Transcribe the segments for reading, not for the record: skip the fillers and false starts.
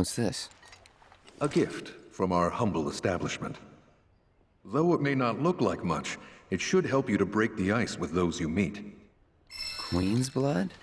What's this? A gift from our humble establishment. Though it may not look like much, it should help you to break the ice with those you meet. Queen's blood?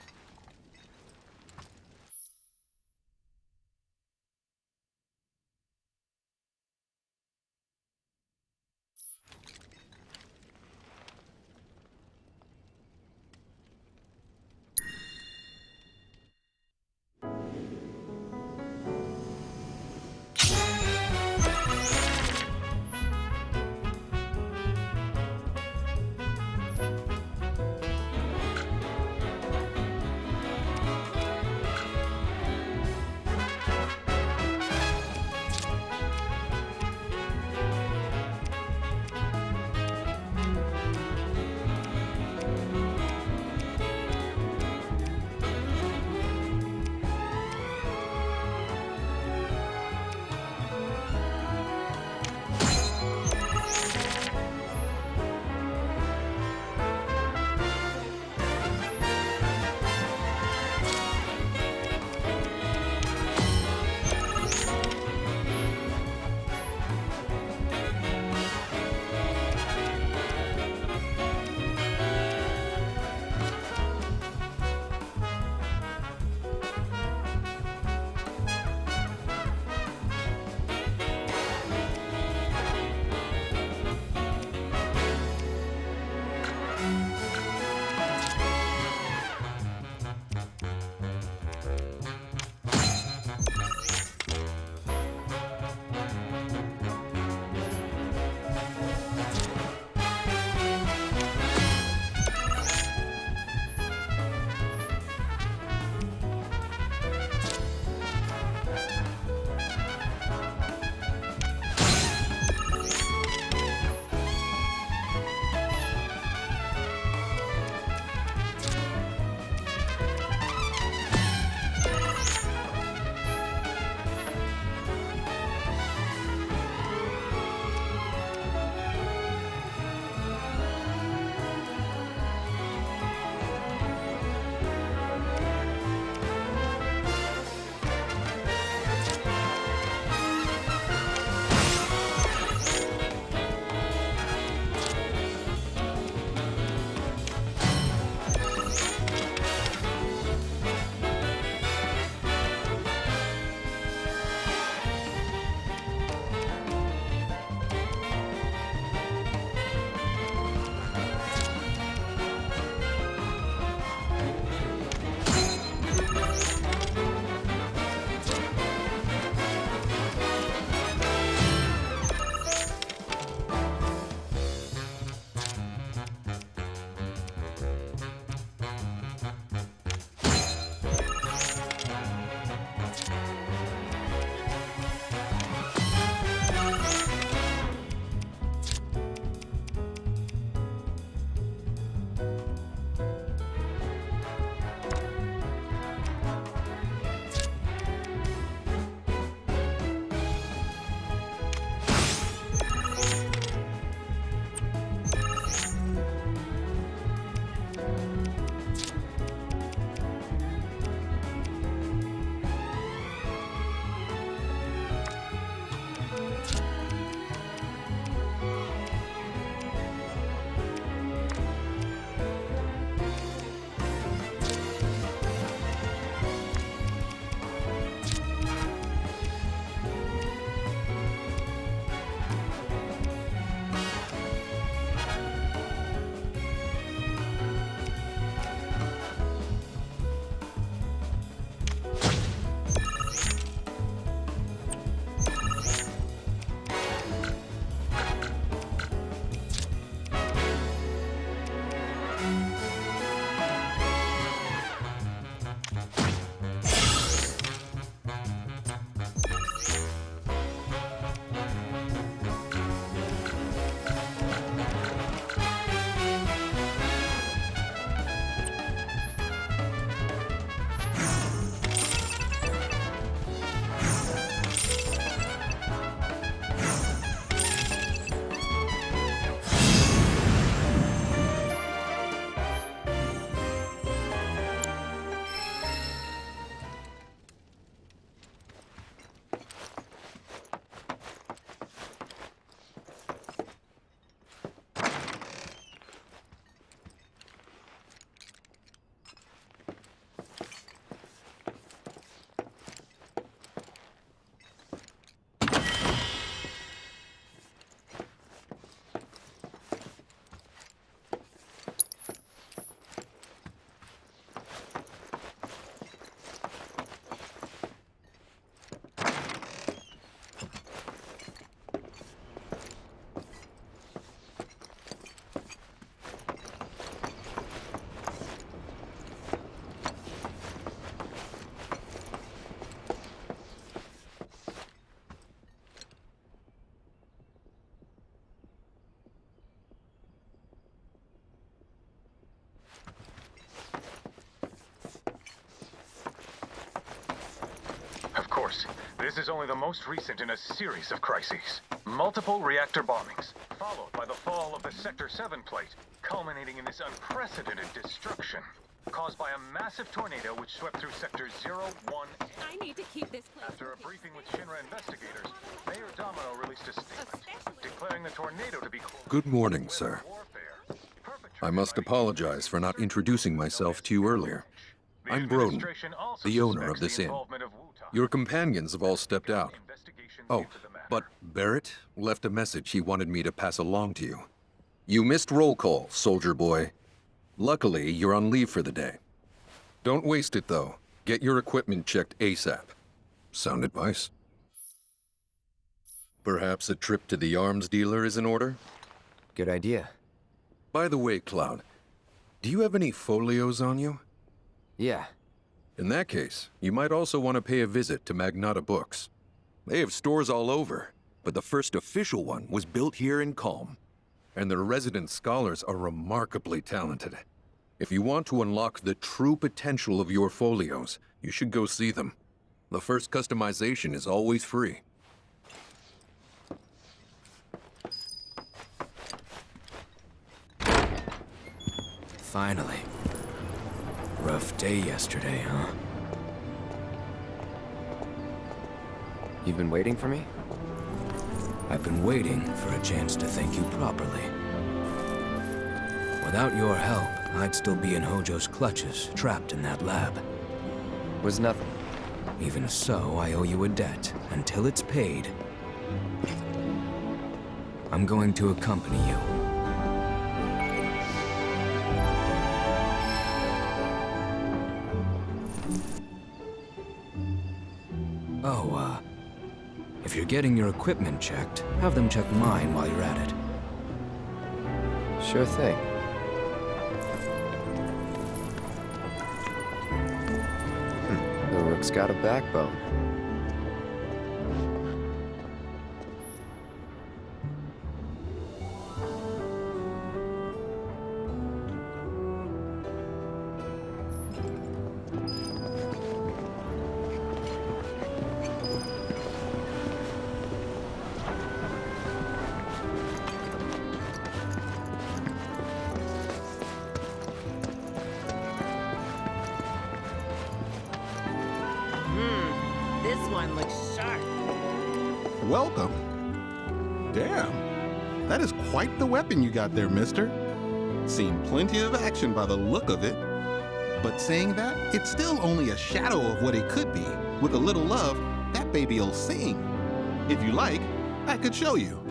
This is only the most recent in a series of crises. Multiple reactor bombings, followed by the fall of the Sector 7 plate, culminating in this unprecedented destruction, caused by a massive tornado which swept through Sectors 0, 1, and... I need to keep this place. After a briefing with Shinra investigators, Mayor Domino released a statement declaring the tornado to be... Good morning, sir. I must apologize for not introducing myself to you earlier. I'm Broden, the owner of this inn. Your companions have all stepped out. Oh, but Barrett left a message he wanted me to pass along to you. You missed roll call, soldier boy. Luckily, you're on leave for the day. Don't waste it, though. Get your equipment checked ASAP. Sound advice? Perhaps a trip to the arms dealer is in order? Good idea. By the way, Cloud, do you have any folios on you? Yeah. In that case, you might also want to pay a visit to Magnata Books. They have stores all over, but the first official one was built here in Calm. And their resident scholars are remarkably talented. If you want to unlock the true potential of your folios, you should go see them. The first customization is always free. Finally. Rough day yesterday, huh? You've been waiting for me? I've been waiting for a chance to thank you properly. Without your help, I'd still be in Hojo's clutches, trapped in that lab. Was nothing. Even so, I owe you a debt. Until it's paid, I'm going to accompany you. Oh, if you're getting your equipment checked, have them check mine while you're at it. Sure thing. The rook's got a backbone. This one looks sharp. Welcome. Damn. That is quite the weapon you got there, mister. Seen plenty of action by the look of it. But saying that, it's still only a shadow of what it could be. With a little love, that baby'll sing. If you like, I could show you.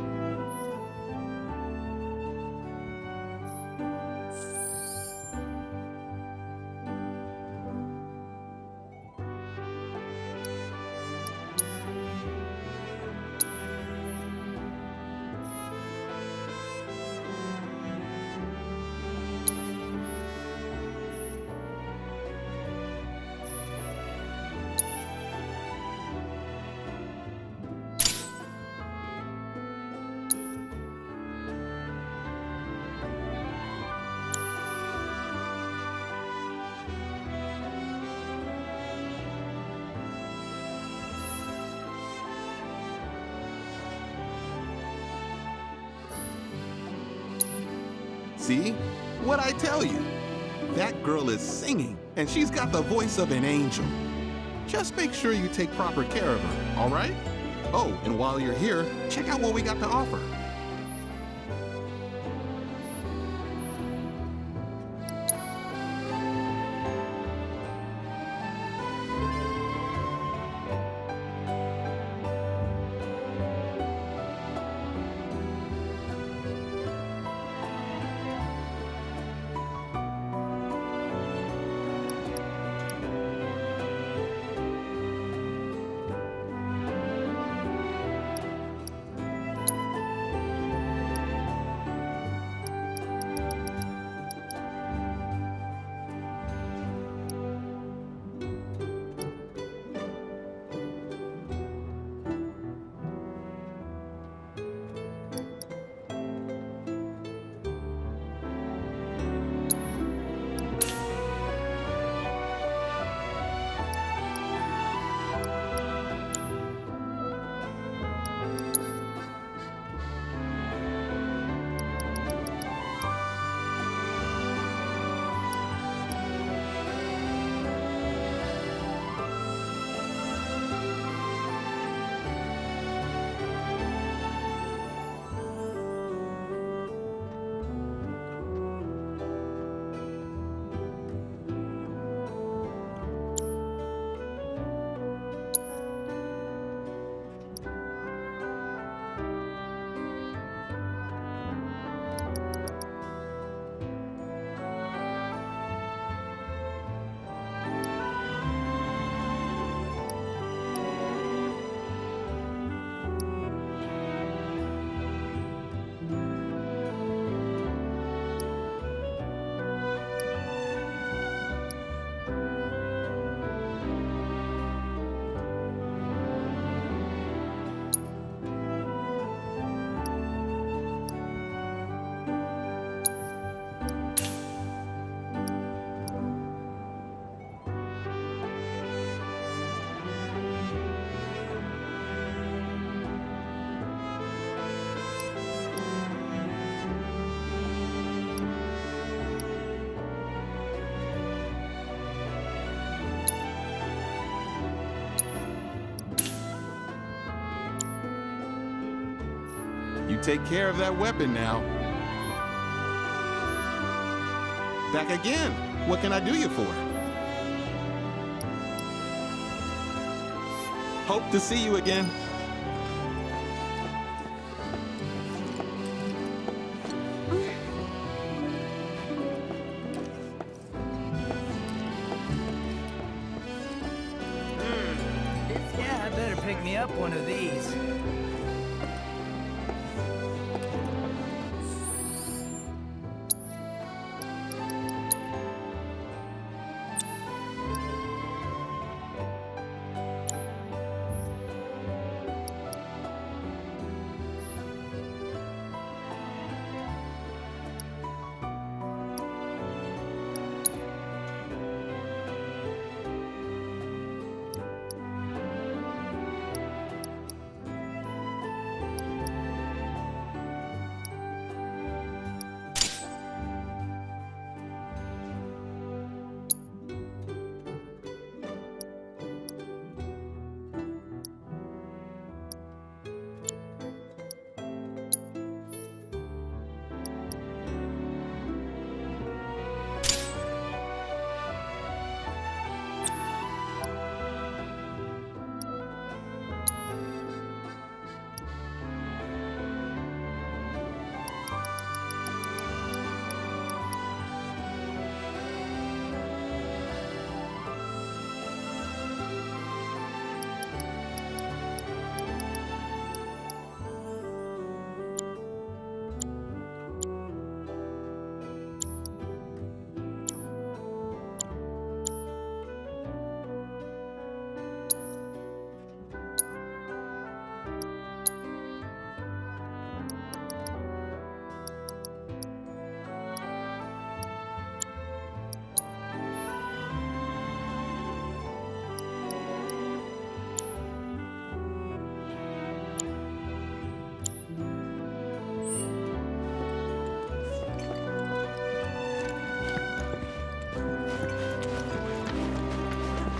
See? What'd I tell you? That girl is singing, and she's got the voice of an angel. Just make sure you take proper care of her, all right? Oh, and while you're here, check out what we got to offer. You take care of that weapon now. Back again. What can I do you for? Hope to see you again. Yeah, I better pick me up one of these.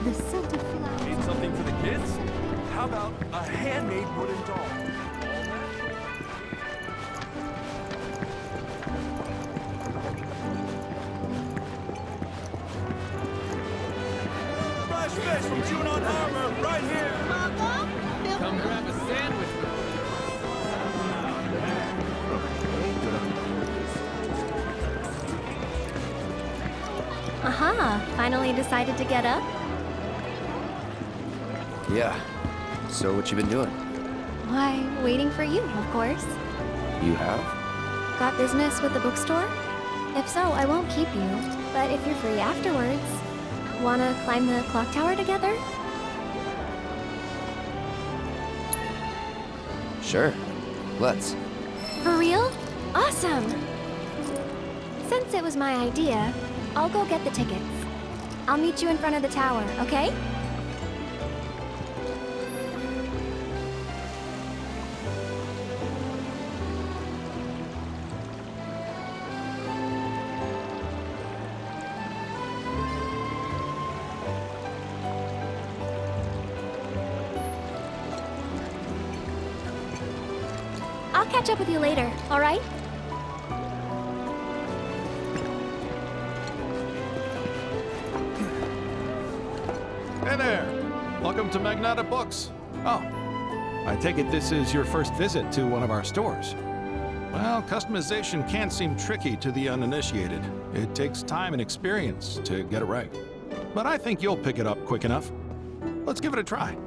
The scent of flowers. Need something for the kids? How about a handmade wooden doll? Fresh fish from Junon Harbor, right here! Come grab a sandwich with me. Aha, finally decided to get up? Yeah. So what you been doing? Why, waiting for you, of course. You have? Got business with the bookstore? If so, I won't keep you. But if you're free afterwards, wanna climb the clock tower together? Sure. Let's. For real? Awesome! Since it was my idea, I'll go get the tickets. I'll meet you in front of the tower, okay? I'll catch up with you later, all right? Hey there! Welcome to Magnata Books. Oh, I take it this is your first visit to one of our stores. Well, customization can seem tricky to the uninitiated. It takes time and experience to get it right. But I think you'll pick it up quick enough. Let's give it a try.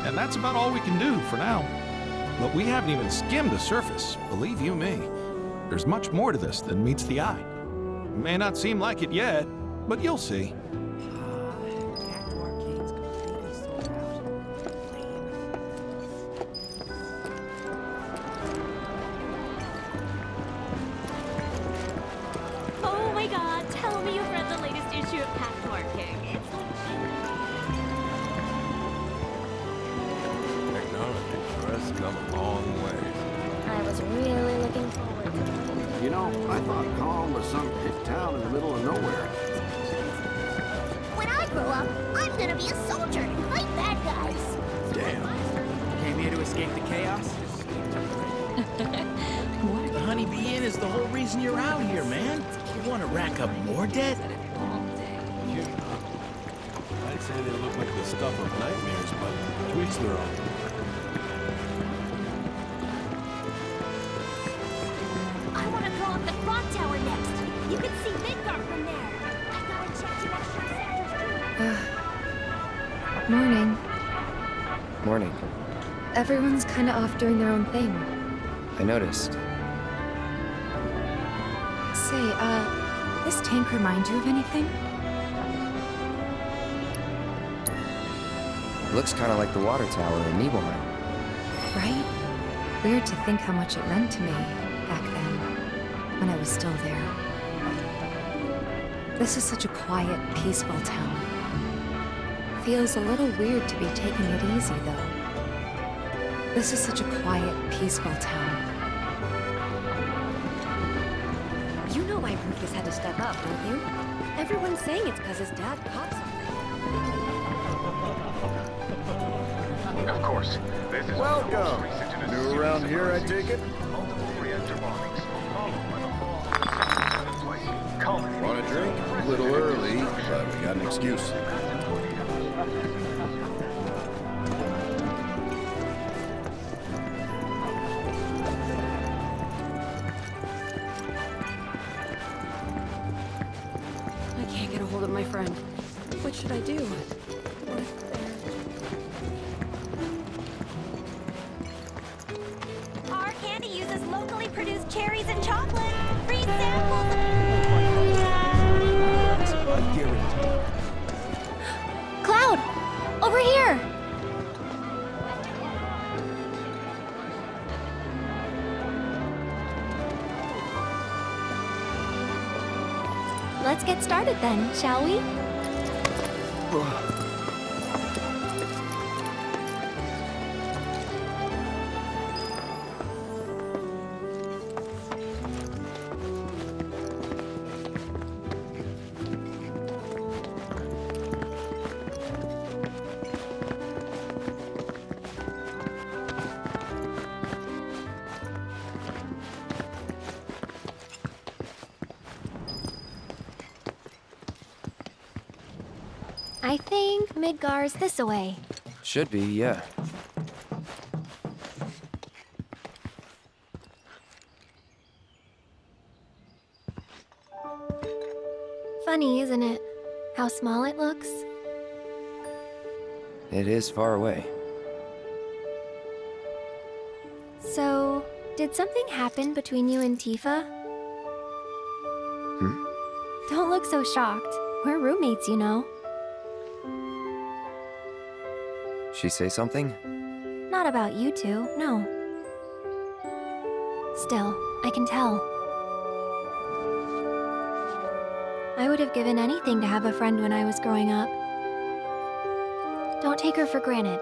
And that's about all we can do for now. But we haven't even skimmed the surface, believe you me. There's much more to this than meets the eye. May not seem like it yet, but you'll see. I thought Calm was some hick town in the middle of nowhere. When I grow up, I'm gonna be a soldier and fight bad guys. Damn. Came here to escape the chaos? The Honeybee Inn is the whole reason you're out here, man. You want to rack up more debt? I'd say they look like the stuff of nightmares, but to each their own. I want to go up the clock tower next. You can see Midgard from there. I gotta check the extra sectors too. Morning. Morning. Everyone's kinda off doing their own thing. I noticed. Say, this tank remind you of anything? Looks kind of like the water tower in Nibelheim. Right? Weird to think how much it meant to me back then, when I was still there. This is such a quiet, peaceful town. Feels a little weird to be taking it easy, though. This is such a quiet, peaceful town. You know why Rufus had to step up, don't you? Everyone's saying it's because his dad caught something. Of course, this is Welcome. New around here, I take it? Multiple reactor bombings, followed by the fall of the sector 7 place, culminating Want a drink? A little early, but we got an excuse. I can't get a hold of my friend. What should I do? Our candy uses locally produced cherries and chocolate. Free samples. I guarantee. Cloud! Over here! Let's get started then, shall we? I think Midgar's this away. Should be, yeah. Funny, isn't it? How small it looks? It is far away. So, did something happen between you and Tifa? Hmm? Don't look so shocked. We're roommates, you know. She say something? Not about you two, no. Still, I can tell. I would have given anything to have a friend when I was growing up. Don't take her for granted.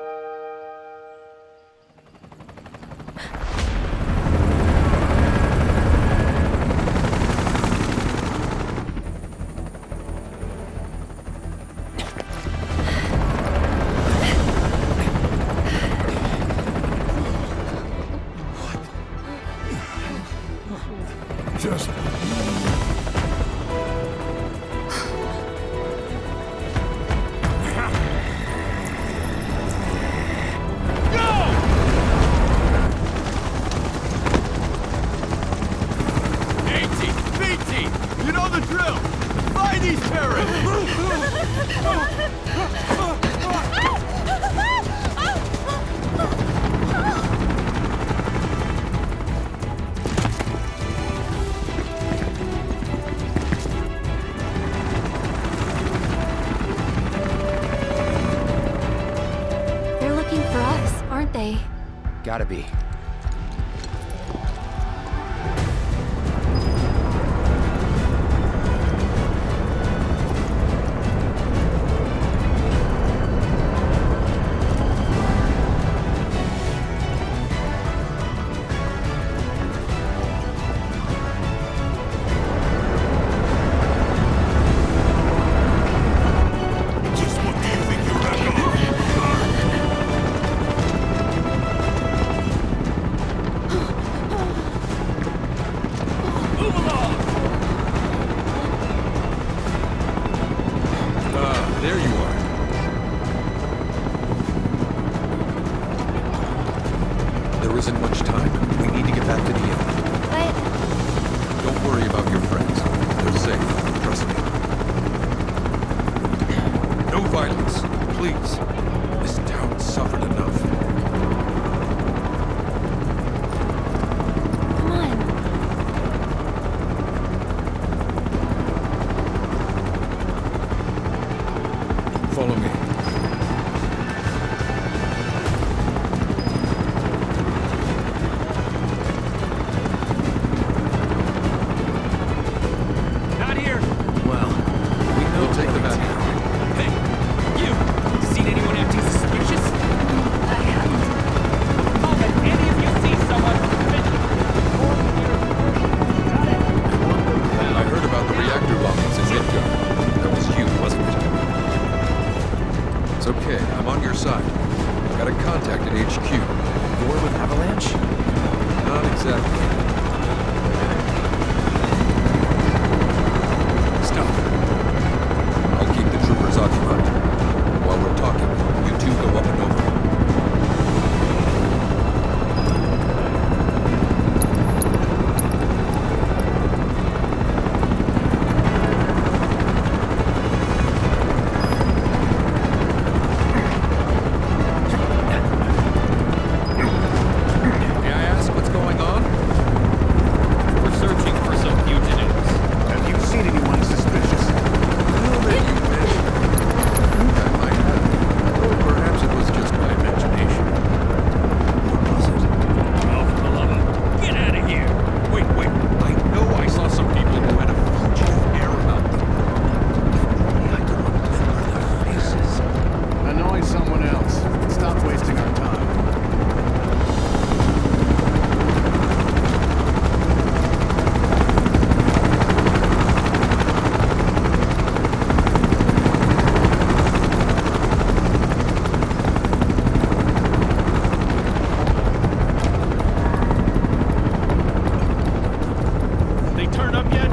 Just... You know the drill! Find these terrorists! They're looking for us, aren't they? Gotta be. you are. There isn't much time. We need to get back to the inn. But Don't worry about your friends. They're safe. Trust me. No violence, please. This town suffered enough. come on. Follow me. Not here. Well, we know We'll take them out. Hey, you! Seen anyone acting suspicious? I haven't. Moment any of you see someone suspicious, I heard about the reactor bombings in Midgard. That was you, wasn't it? It's okay. I'm on your side. Got a contact at HQ. War with Avalanche? Not exactly. Stop. I'll keep the troopers occupied. While we're talking, you two go up and over. May I ask what's going on? We're searching for some fugitives. Have you seen anyone suspicious? Well, that you mentioned. I might have. Or perhaps it was just my imagination. What was it? Oh, for the love of... Get out of here! Wait. I know I saw some people who had a fugitive air about them. I could remember their faces. Annoy someone else. Stop wasting our time. They turn up yet?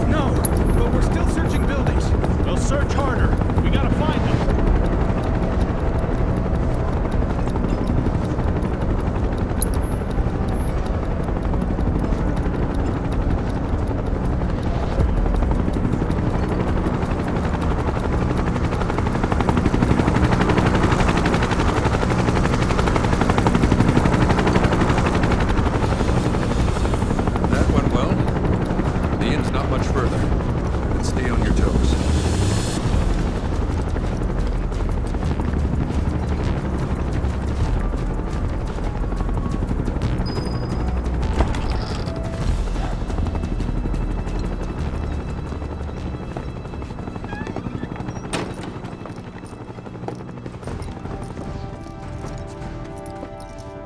No, but we're still searching buildings. We'll search harder. We gotta find them. That went well. The inn's not much further. But stay on your toes.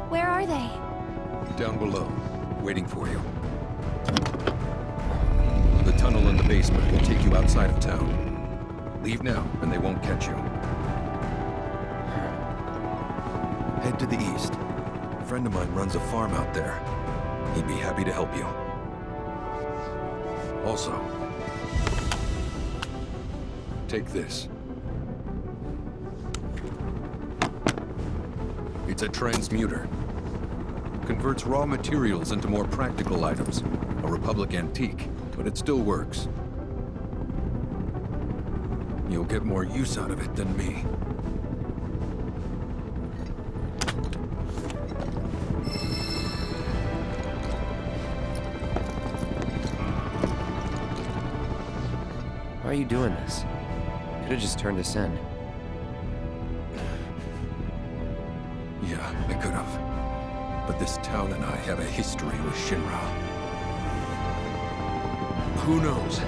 Where are they? Down below, waiting for you. The tunnel in the basement will take you outside of town. Leave now, and they won't catch you. Head to the east. A friend of mine runs a farm out there. He'd be happy to help you. Also, take this. It's a transmuter. Converts raw materials into more practical items. A Republic antique, but it still works. You'll get more use out of it than me. Why are you doing this? Could have just turned us in. Yeah, I could have. But this town and I have a history with Shinra. Who knows?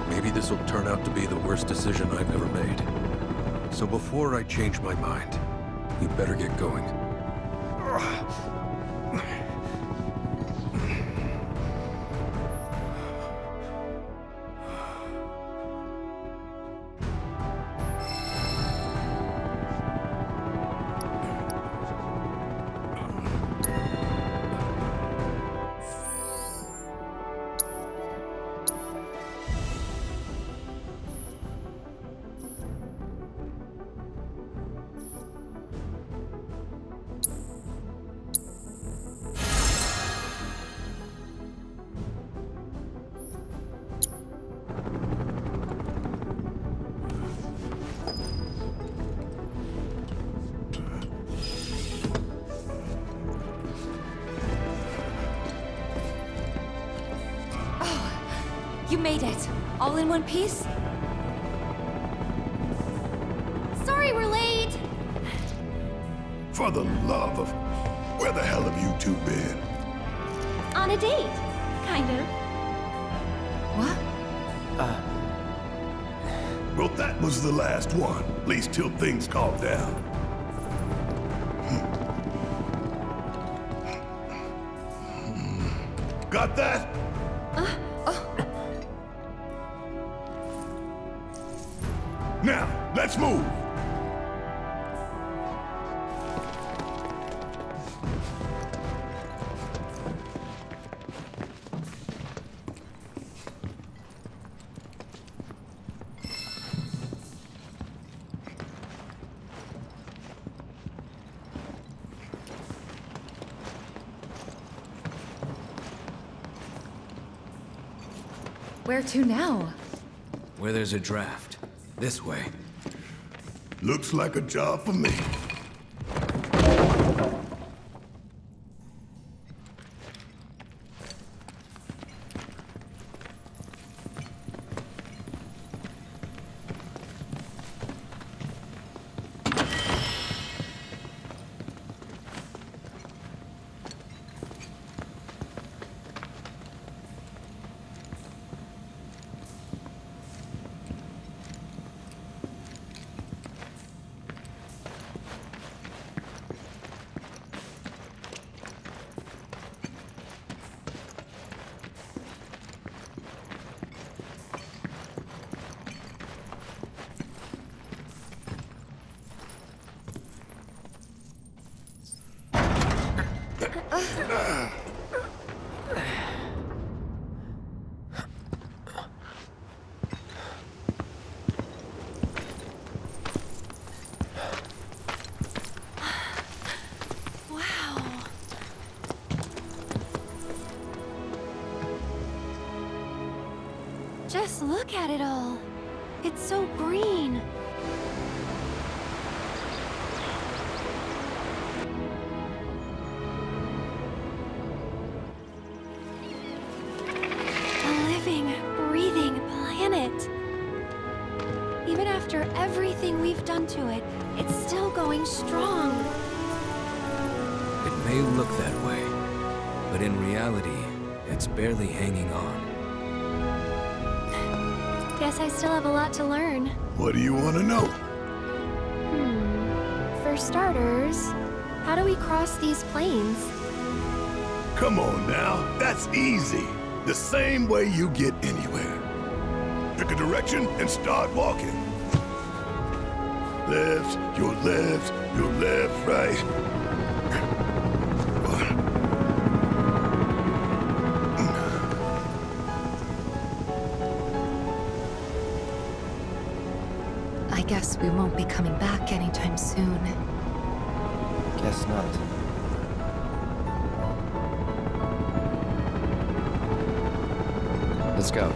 Maybe this will turn out to be the worst decision I've ever made. So before I change my mind, you'd better get going. You made it. All in one piece? Sorry we're late. For the love of... Where the hell have you two been? On a date. Kind of. What? Well, that was the last one. At least till things calm down. Got that? Now, let's move! Where to now? Where there's a draft. This way. Looks like a job for me. Just look at it all. It's so green. A living, breathing planet. Even after everything we've done to it, it's still going strong. It may look that way, but in reality, it's barely hanging on. Guess I still have a lot to learn. What do you want to know? For starters, how do we cross these plains? Come on now, that's easy. The same way you get anywhere. Pick a direction and start walking. Left, your left, right. I guess we won't be coming back anytime soon. Guess not. Let's go.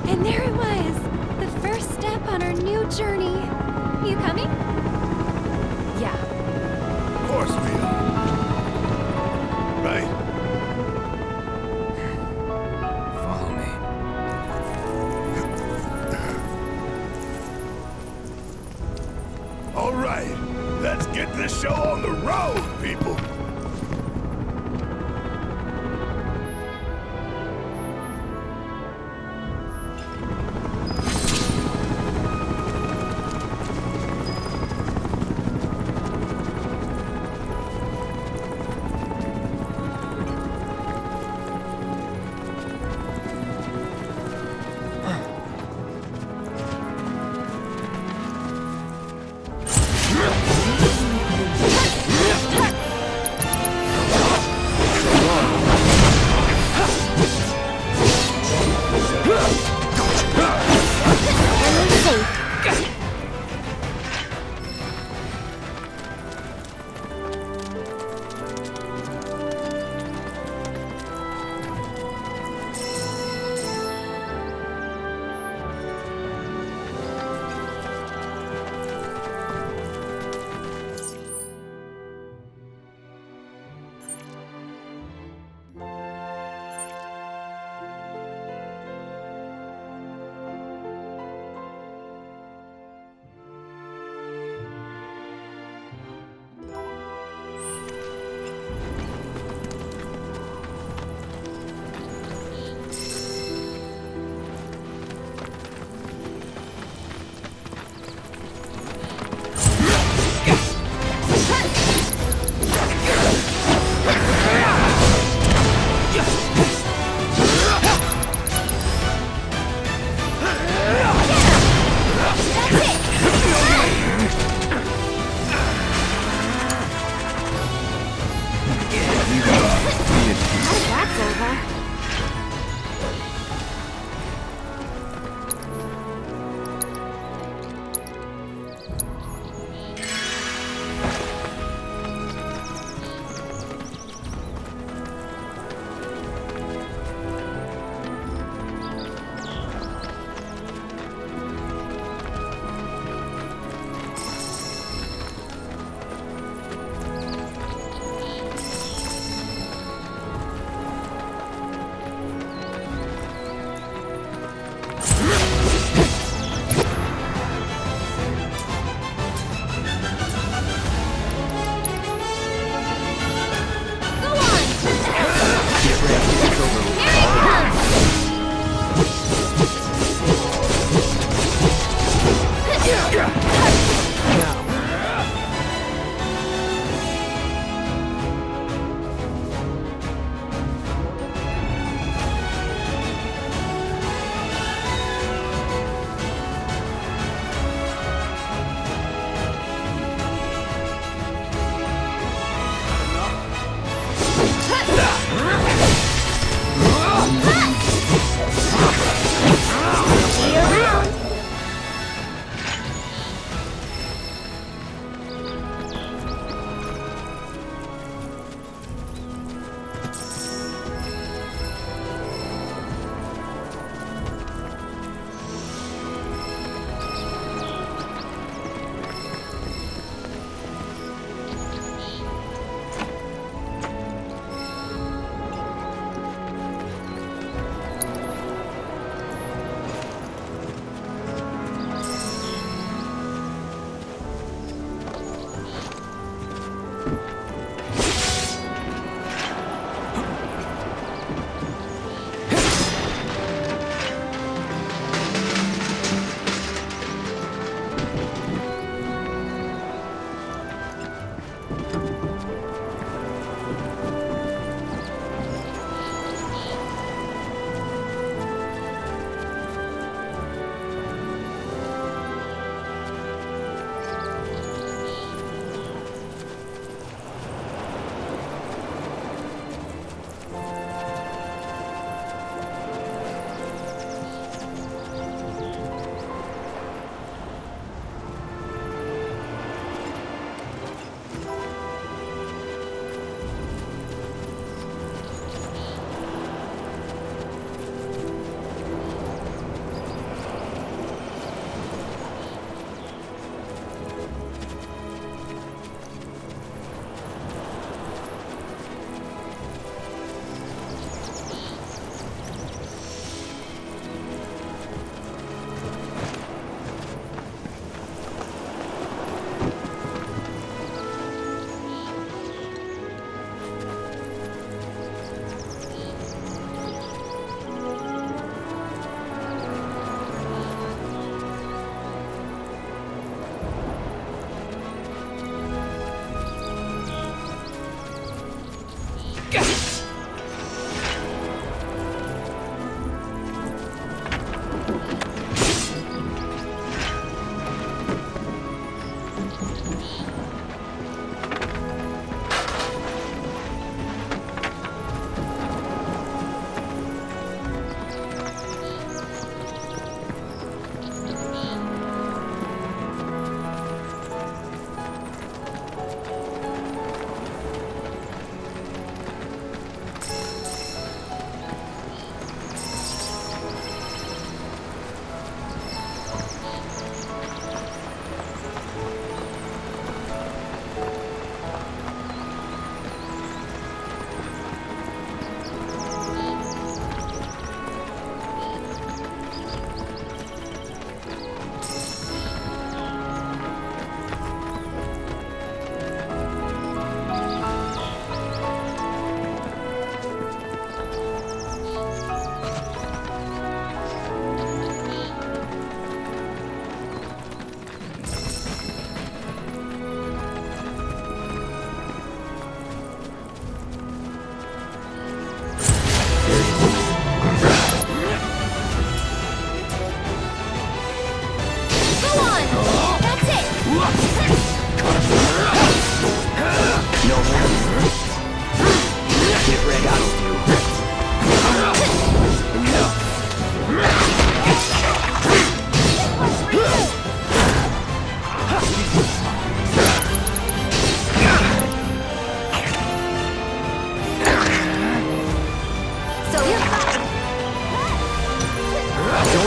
And there it was! The first step on our new journey. You coming? Yeah. Of course we are. Right? Follow me. All right, let's get this show on the road, people.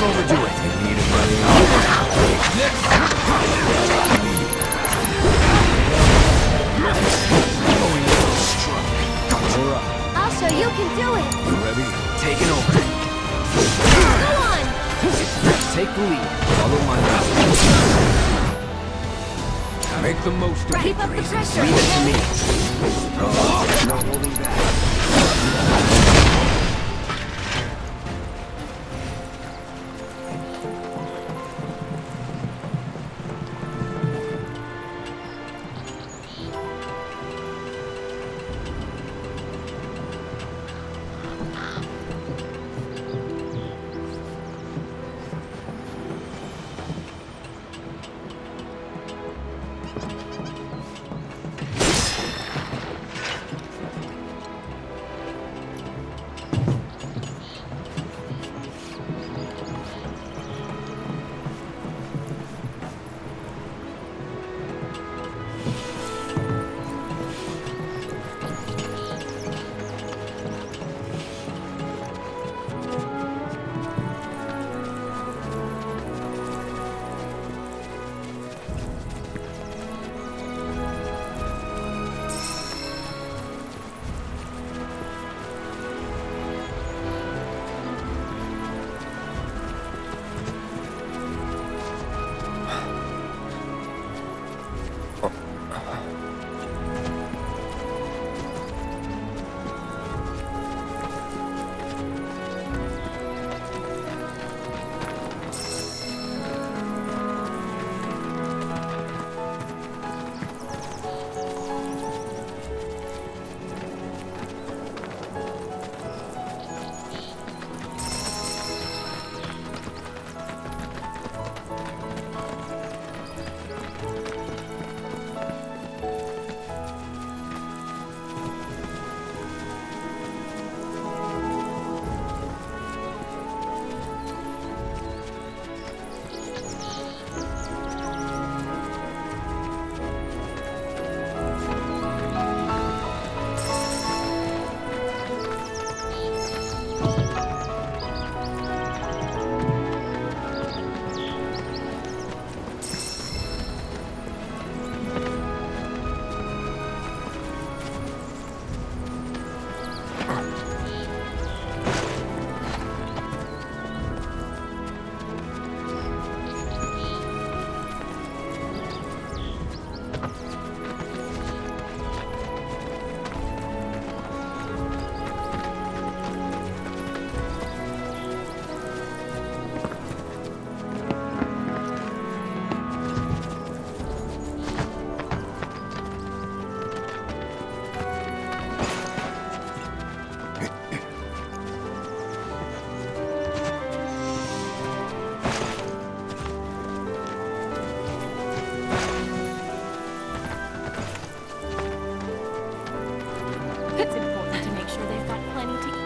overdo it. You need a break. I'll show you can do it. You ready? Taking over. Go on. Take the lead. Follow my lead. Make the most of Keep up the victories. pressure. Leave it to me. No holding back.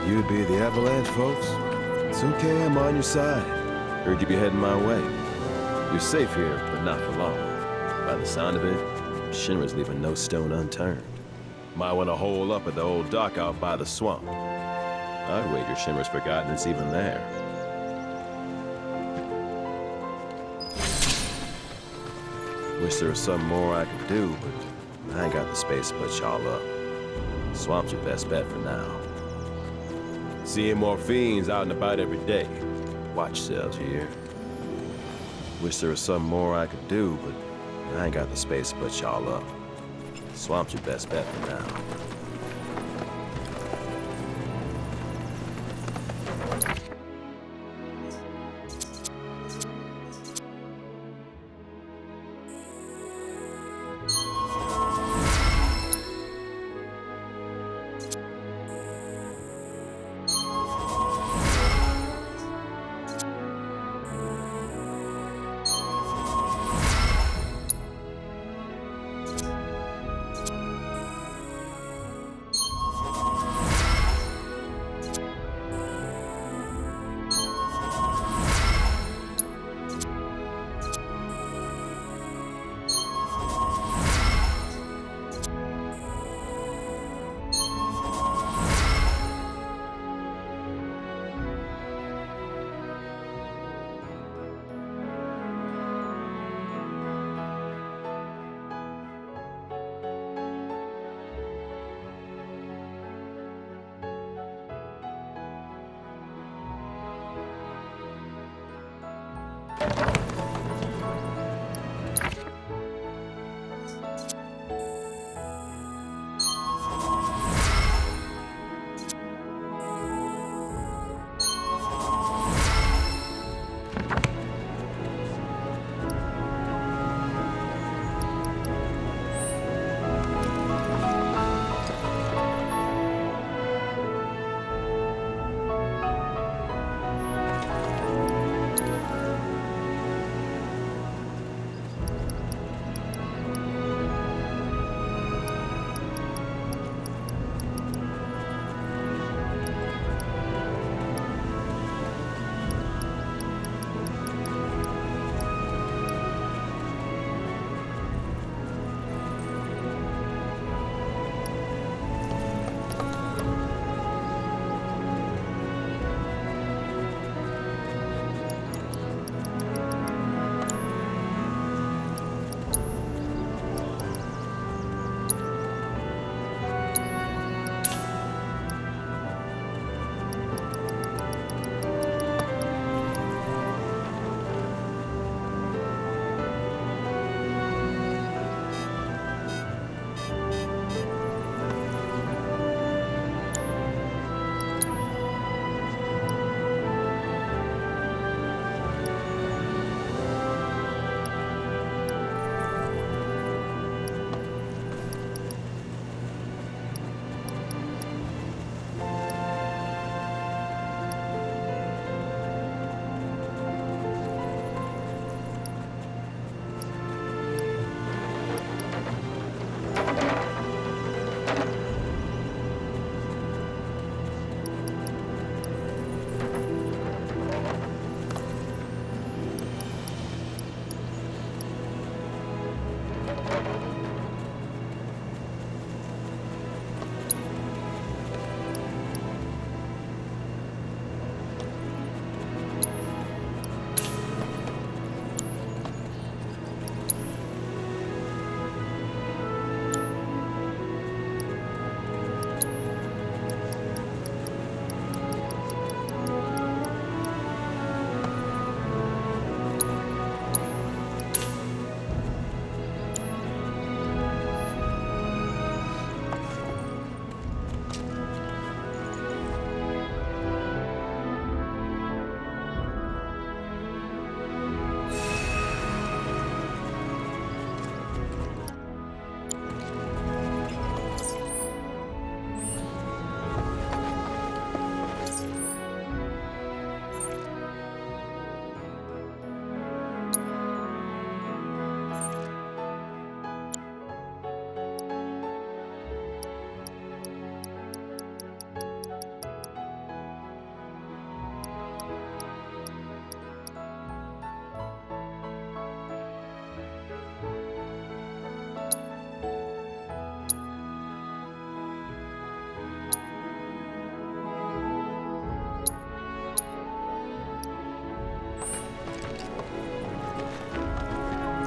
You be the Avalanche, folks? It's okay, I'm on your side. Heard you be heading my way. You're safe here, but not for long. By the sound of it, Shinra's leaving no stone unturned. Might want to hole up at the old dock out by the swamp. I'd wager Shinra's forgotten it's even there. Wish there was something more I could do, but I ain't got the space to put y'all up. Swamp's your best bet for now. Seeing more fiends out and about every day. Watch yourselves here. Wish there was something more I could do, but I ain't got the space to put y'all up. Swamp's your best bet for now.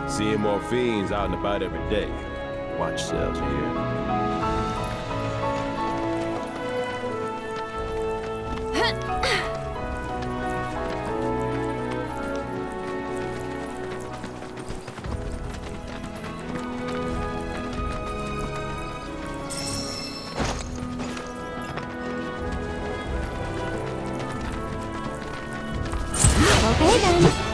Seeing more fiends out and about every day. Watch yourselves here. Okay then.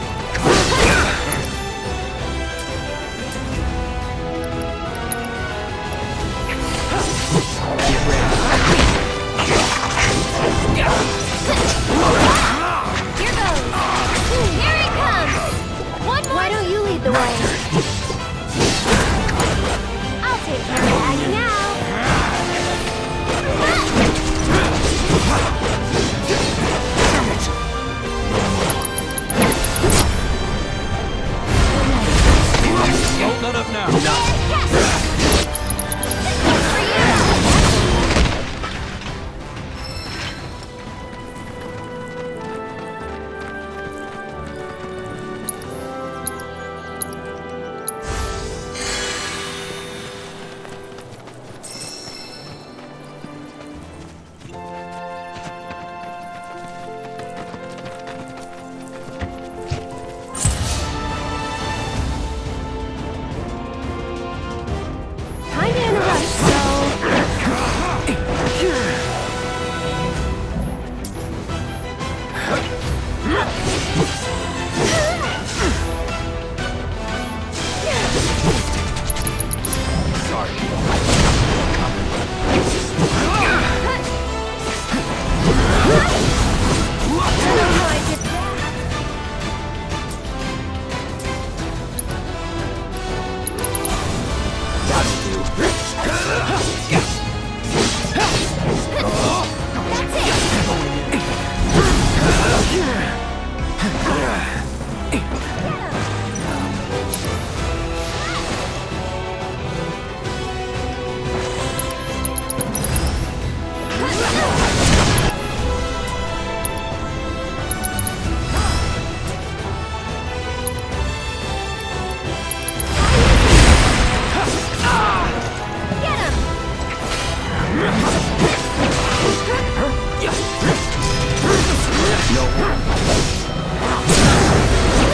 No.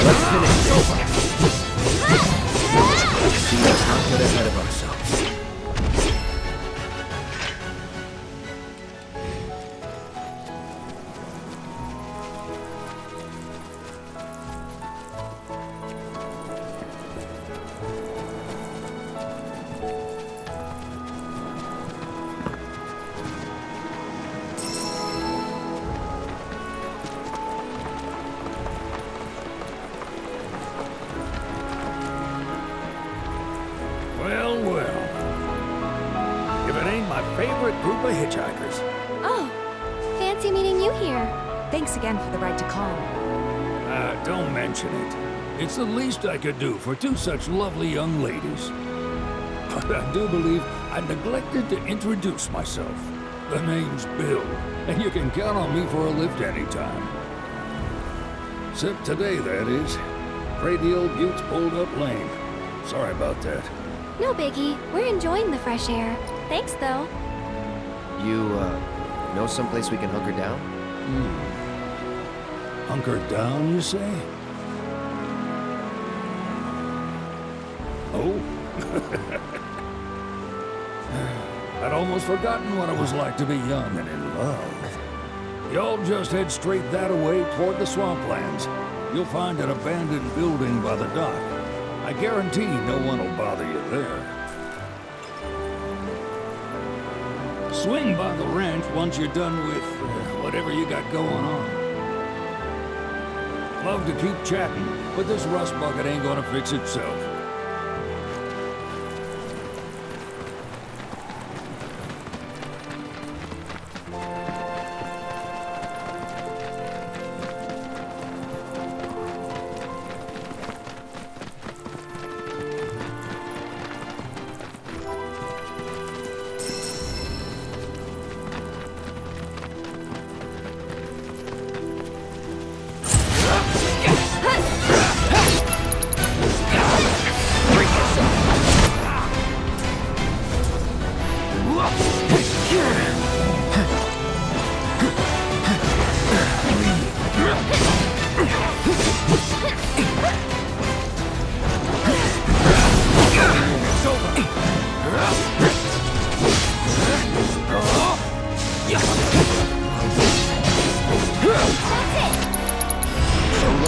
Let's finish this. See, let's not get ahead of ourselves. Well, well. If it ain't my favorite group of hitchhikers. Oh, fancy meeting you here. Thanks again for the ride to Calm. Don't mention it. It's the least I could do for two such lovely young ladies. But I do believe I neglected to introduce myself. The name's Bill, and you can count on me for a lift anytime. Except today, that is. Afraid the old Butte's pulled up lame. Sorry about that. No biggie. We're enjoying the fresh air. Thanks, though. You, know someplace we can hunker down? Hunker down, you say? Oh? I'd almost forgotten what it was like to be young and in love. Y'all just head straight that away toward the swamplands. You'll find an abandoned building by the dock. I guarantee no one will bother you there. Swing by the ranch once you're done with whatever you got going on. Love to keep chatting, but this rust bucket ain't gonna fix itself.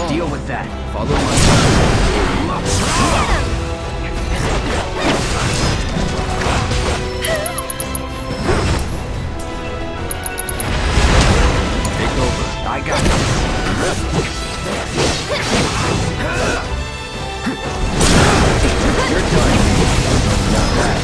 Deal with that. Follow my Take over. I got it. You're done. Not bad.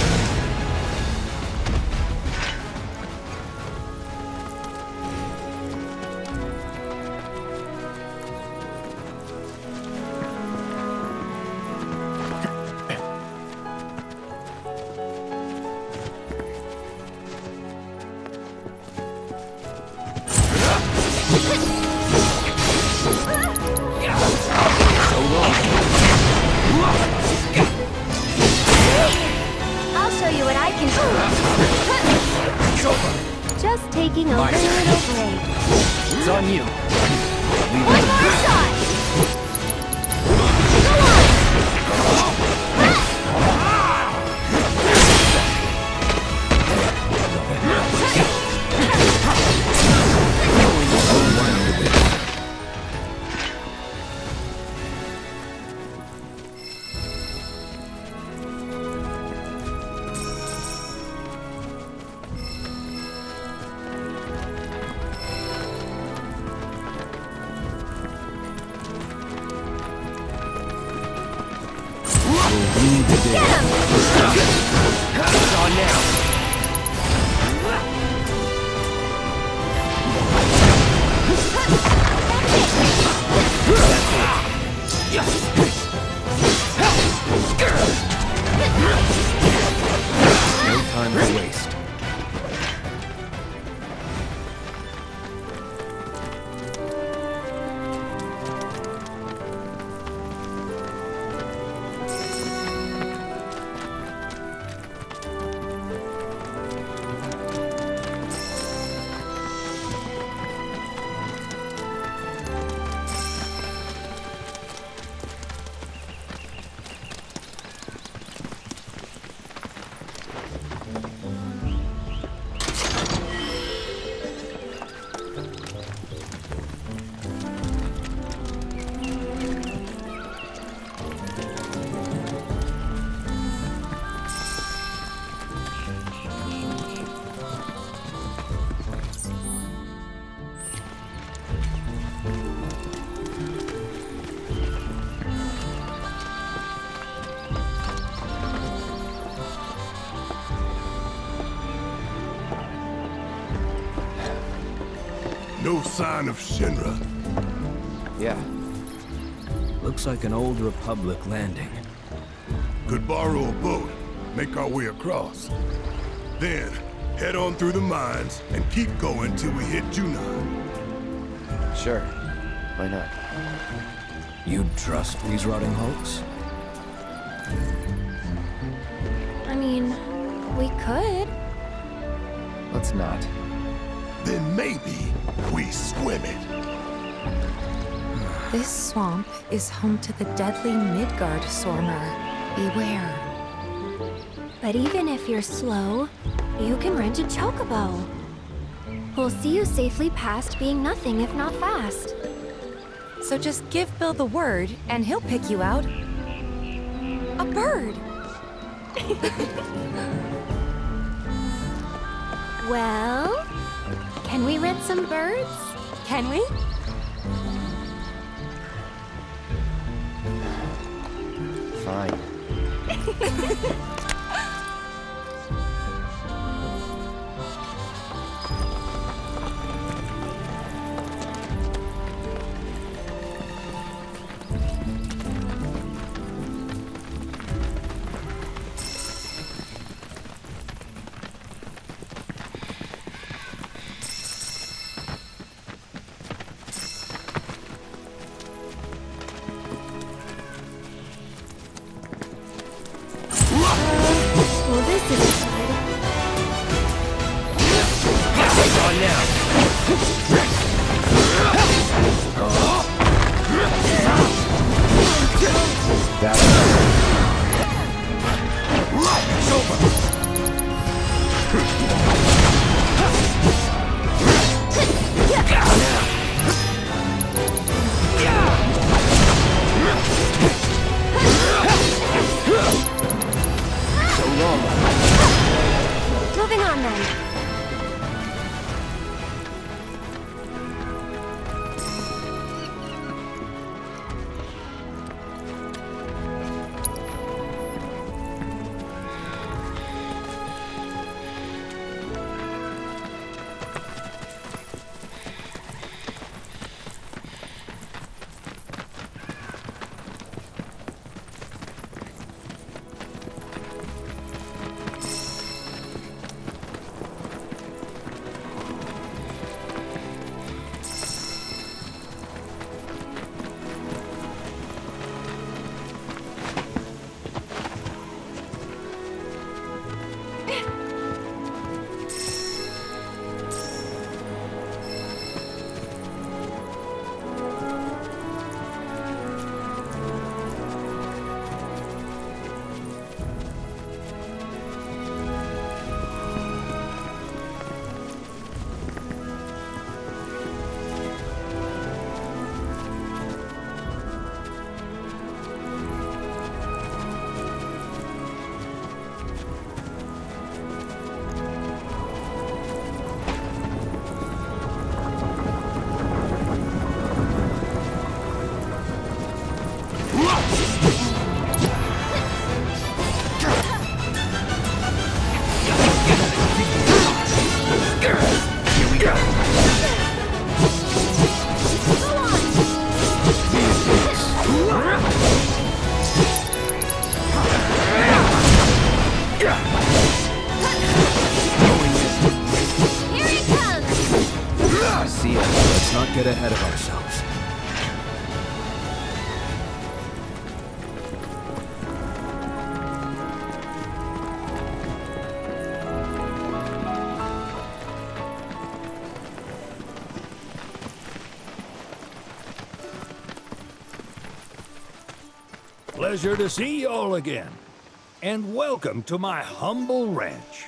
I'll show you what I can do. Just taking a little break. It's on you. One more shot. It's on now. No time to waste. No sign of Shinra. Yeah. Looks like an old Republic landing. Could borrow a boat, make our way across. Then, head on through the mines and keep going till we hit Junon. Sure. Why not? You'd trust these rotting hulks? I mean, we could. Let's not. Then maybe we swim it. This swamp is home to the deadly Midgard Sormer. Beware. But even if you're slow, you can rent a chocobo. We'll see you safely past being nothing if not fast. So just give Bill the word, and he'll pick you out. A bird! Well, can we rent some birds? Can we? Fine. Well, this is good. On now. That's Moving on then. Let's not get ahead of ourselves. Pleasure to see y'all again. And welcome to my humble ranch.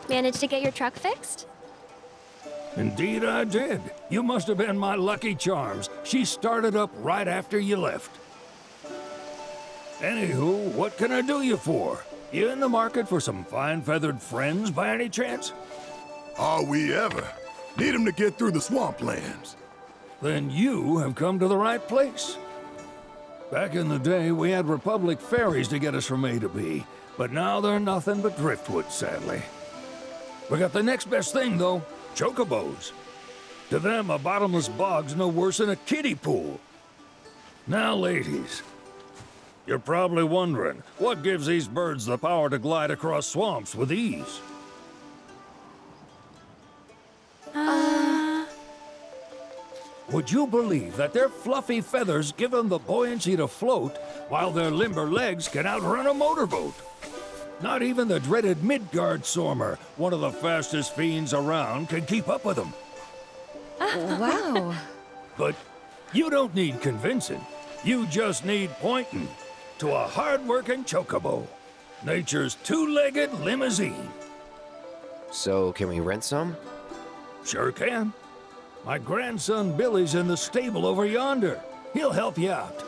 Managed to get your truck fixed? Indeed I did. You must have been my lucky charms. She started up right after you left. Anywho, what can I do you for? You in the market for some fine-feathered friends by any chance? Are we ever? Need them to get through the swamplands. Then you have come to the right place. Back in the day, we had Republic ferries to get us from A to B, but now they're nothing but driftwood, sadly. We got the next best thing, though. chocobos. To them, a bottomless bog's no worse than a kiddie pool. Now, ladies, you're probably wondering, what gives these birds the power to glide across swamps with ease? Would you believe that their fluffy feathers give them the buoyancy to float, while their limber legs can outrun a motorboat? Not even the dreaded Midgard Sormer, one of the fastest fiends around, can keep up with them. Wow. But you don't need convincing. You just need pointing to a hard-working chocobo. Nature's two-legged limousine. So, can we rent some? Sure can. My grandson Billy's in the stable over yonder. He'll help you out.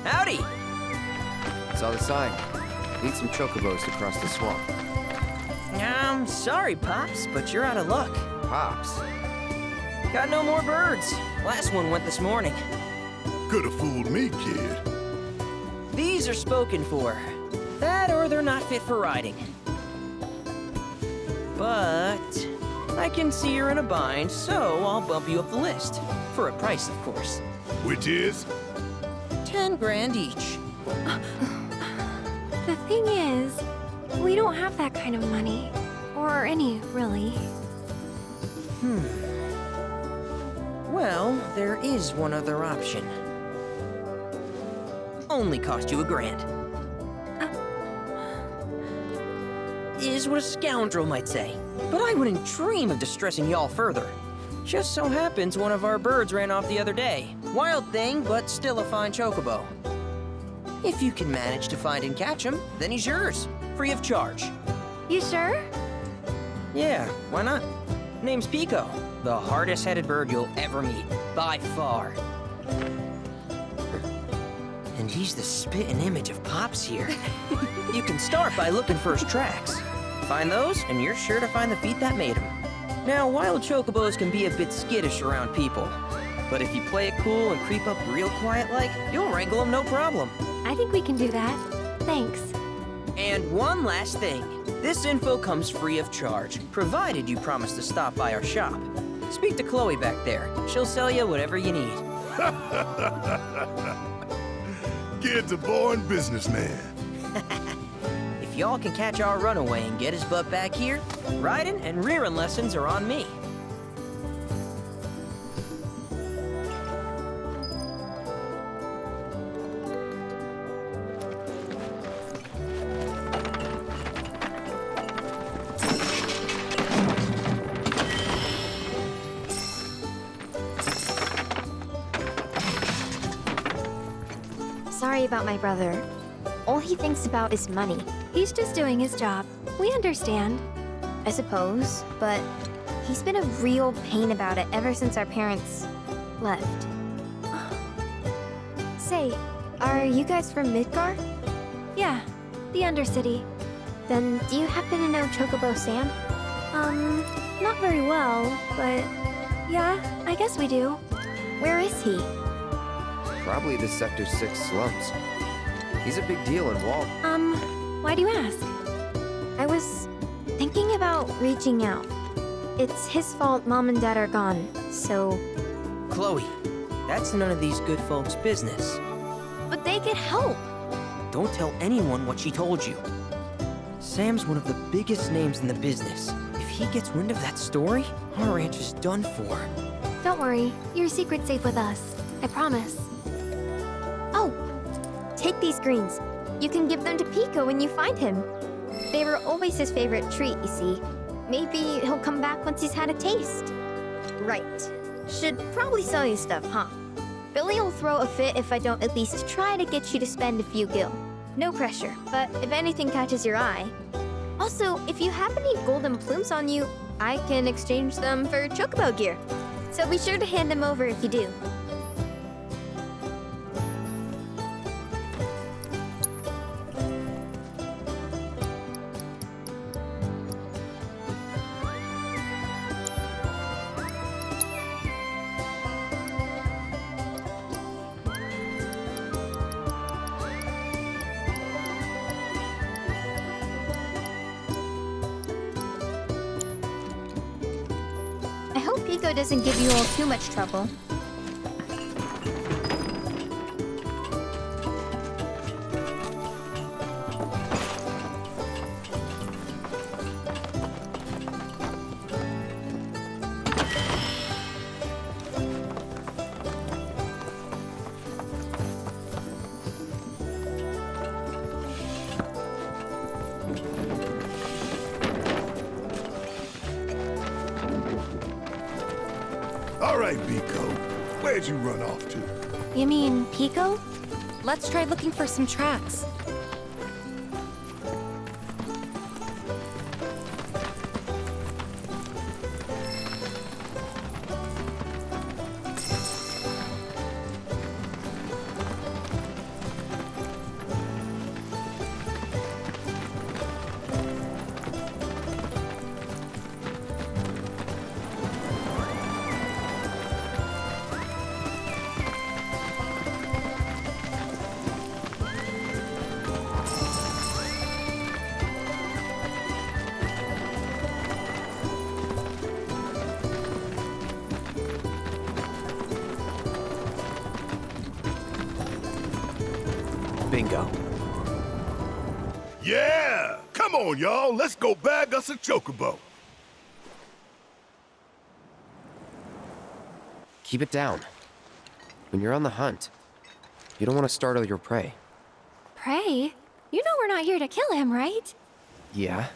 Howdy! Saw the sign. Need some chocobos to cross the swamp. I'm sorry, Pops, but you're out of luck. Pops? Got no more birds. Last one went this morning. Could've fooled me, kid. These are spoken for. That or they're not fit for riding. But I can see you're in a bind, so I'll bump you up the list. For a price, of course. Which is? 10 grand each. The thing is, we don't have that kind of money. Or any, really. Well, there is one other option. Only cost you $1,000. Is what a scoundrel might say. But I wouldn't dream of distressing y'all further. Just so happens one of our birds ran off the other day. Wild thing, but still a fine chocobo. If you can manage to find and catch him, then he's yours. Free of charge. You sure? Yeah, why not? Name's Pico. The hardest-headed bird you'll ever meet. By far. And he's the spitting image of Pops here. You can start by looking for his tracks. Find those, and you're sure to find the feet that made him. Now, wild chocobos can be a bit skittish around people. But if you play it cool and creep up real quiet-like, you'll wrangle them no problem. I think we can do that. Thanks. And one last thing. This info comes free of charge, provided you promise to stop by our shop. Speak to Chloe back there. She'll sell you whatever you need. Kid's a born businessman. If y'all can catch our runaway and get his butt back here, riding and rearing lessons are on me. sorry about my brother. All he thinks about is money. He's just doing his job. We understand. I suppose, but he's been a real pain about it ever since our parents left. Say, are you guys from Midgar? Yeah, the Undercity. Then do you happen to know Chocobo Sam? Not very well, but yeah, I guess we do. Where is he? Probably the Sector 6 slums. He's a big deal in Wall. Why do you ask? I was thinking about reaching out. It's his fault Mom and Dad are gone, so... Chloe, that's none of these good folks' business. But they could help. Don't tell anyone what she told you. Sam's one of the biggest names in the business. If he gets wind of that story, our ranch is done for. Don't worry, your secret's safe with us. I promise. Oh, take these greens. You can give them to Pico when you find him. They were always his favorite treat, you see. Maybe he'll come back once he's had a taste. Right. Should probably sell you stuff, huh? Billy will throw a fit if I don't at least try to get you to spend a few gil. No pressure, but if anything catches your eye. Also, if you have any golden plumes on you, I can exchange them for Chocobo gear. So be sure to hand them over if you do. I hope Pico doesn't give you all too much trouble. All right, Pico. Where'd you run off to? You mean Pico? Let's try looking for some tracks. Bingo. Yeah! Come on, y'all. Let's go bag us a chocobo. Keep it down. When you're on the hunt, you don't want to startle your prey. Prey? You know we're not here to kill him, right? Yeah?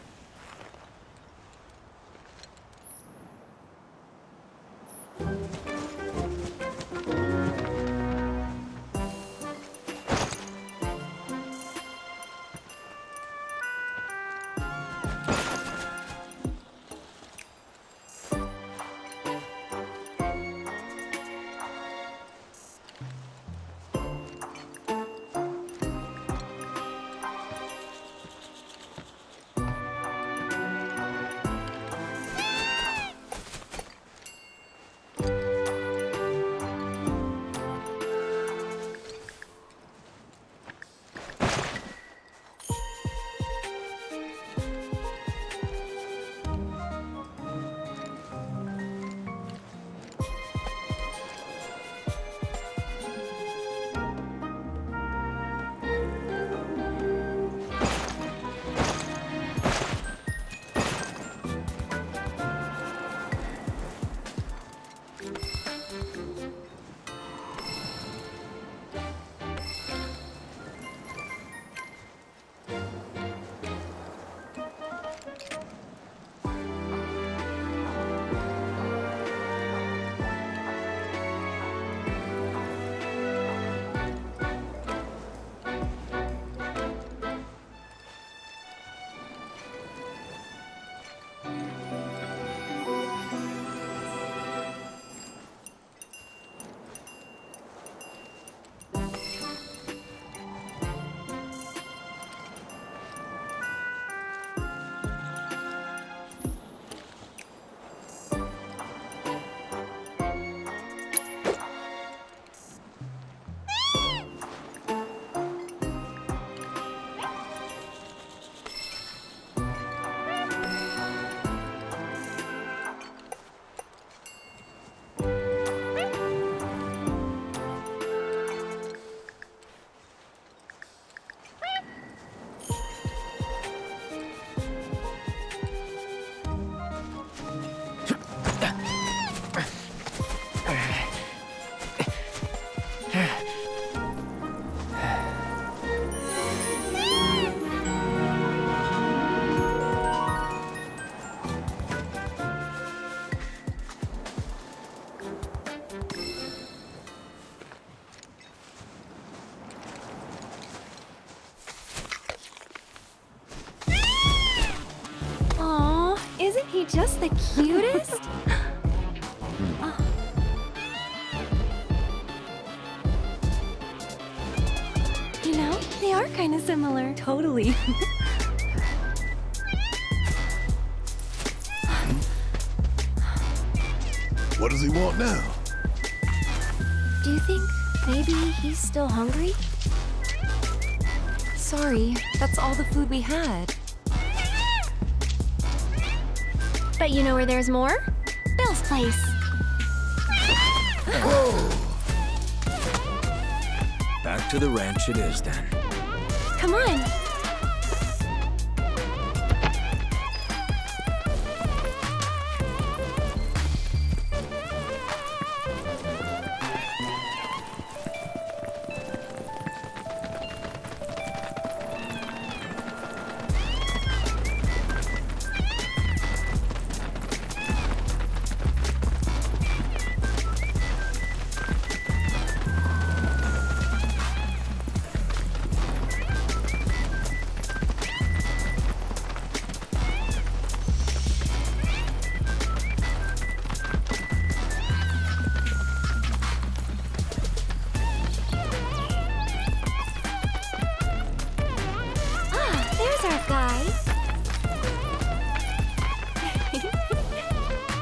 he just the cutest? You know, they are kind of similar. Totally. What does he want now? Do you think maybe he's still hungry? Sorry, that's all the food we had. But you know where there's more? Bill's place. Back to the ranch it is then. Come on.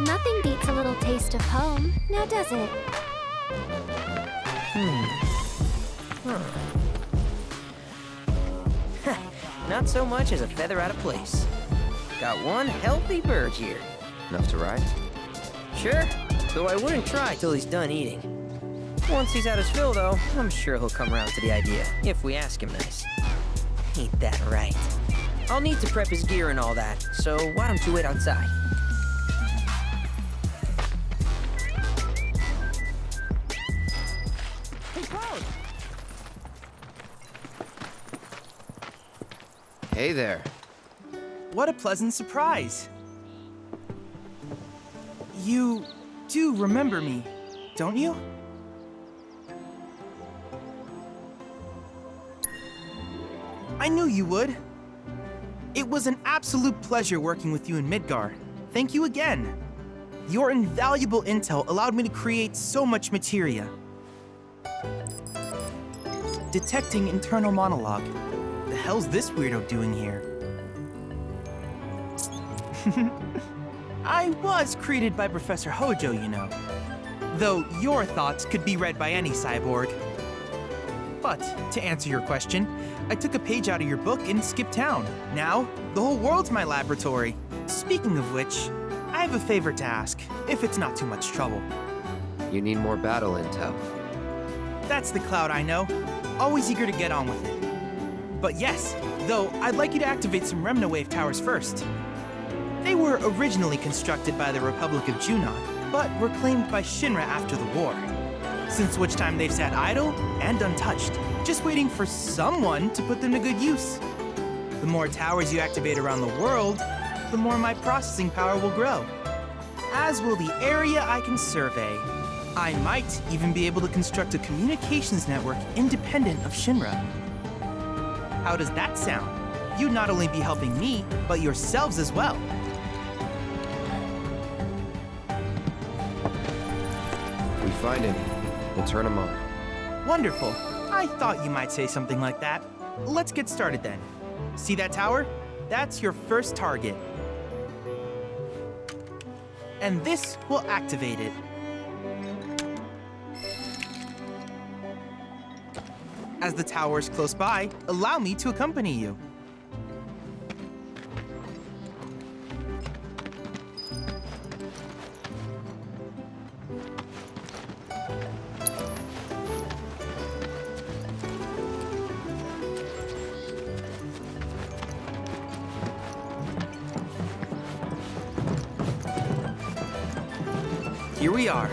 Nothing beats a little taste of home, now does it? Not so much as a feather out of place. Got one healthy bird here. Enough to ride? Sure, though I wouldn't try till he's done eating. Once he's had his fill, though, I'm sure he'll come around to the idea, if we ask him nice. Ain't that right? I'll need to prep his gear and all that, so why don't you wait outside? Hey there. What a pleasant surprise. You do remember me, don't you? I knew you would. It was an absolute pleasure working with you in Midgar. Thank you again. Your invaluable intel allowed me to create so much materia. Detecting internal monologue. The hell's this weirdo doing here? I was created by Professor Hojo, you know. Though your thoughts could be read by any cyborg. But, to answer your question, I took a page out of your book and skipped town. Now, the whole world's my laboratory. Speaking of which, I have a favor to ask, if it's not too much trouble. You need more battle intel. That's the Cloud I know. Always eager to get on with it. But yes, though I'd like you to activate some Remna Wave towers first. They were originally constructed by the Republic of Junon, but were claimed by Shinra after the war. Since which time they've sat idle and untouched, just waiting for someone to put them to good use. The more towers you activate around the world, the more my processing power will grow. As will the area I can survey. I might even be able to construct a communications network independent of Shinra. How does that sound? You'd not only be helping me, but yourselves as well. We find him. We'll turn him on. Wonderful. I thought you might say something like that. Let's get started then. See that tower? That's your first target. And this will activate it. As the tower is close by, allow me to accompany you. Here we are.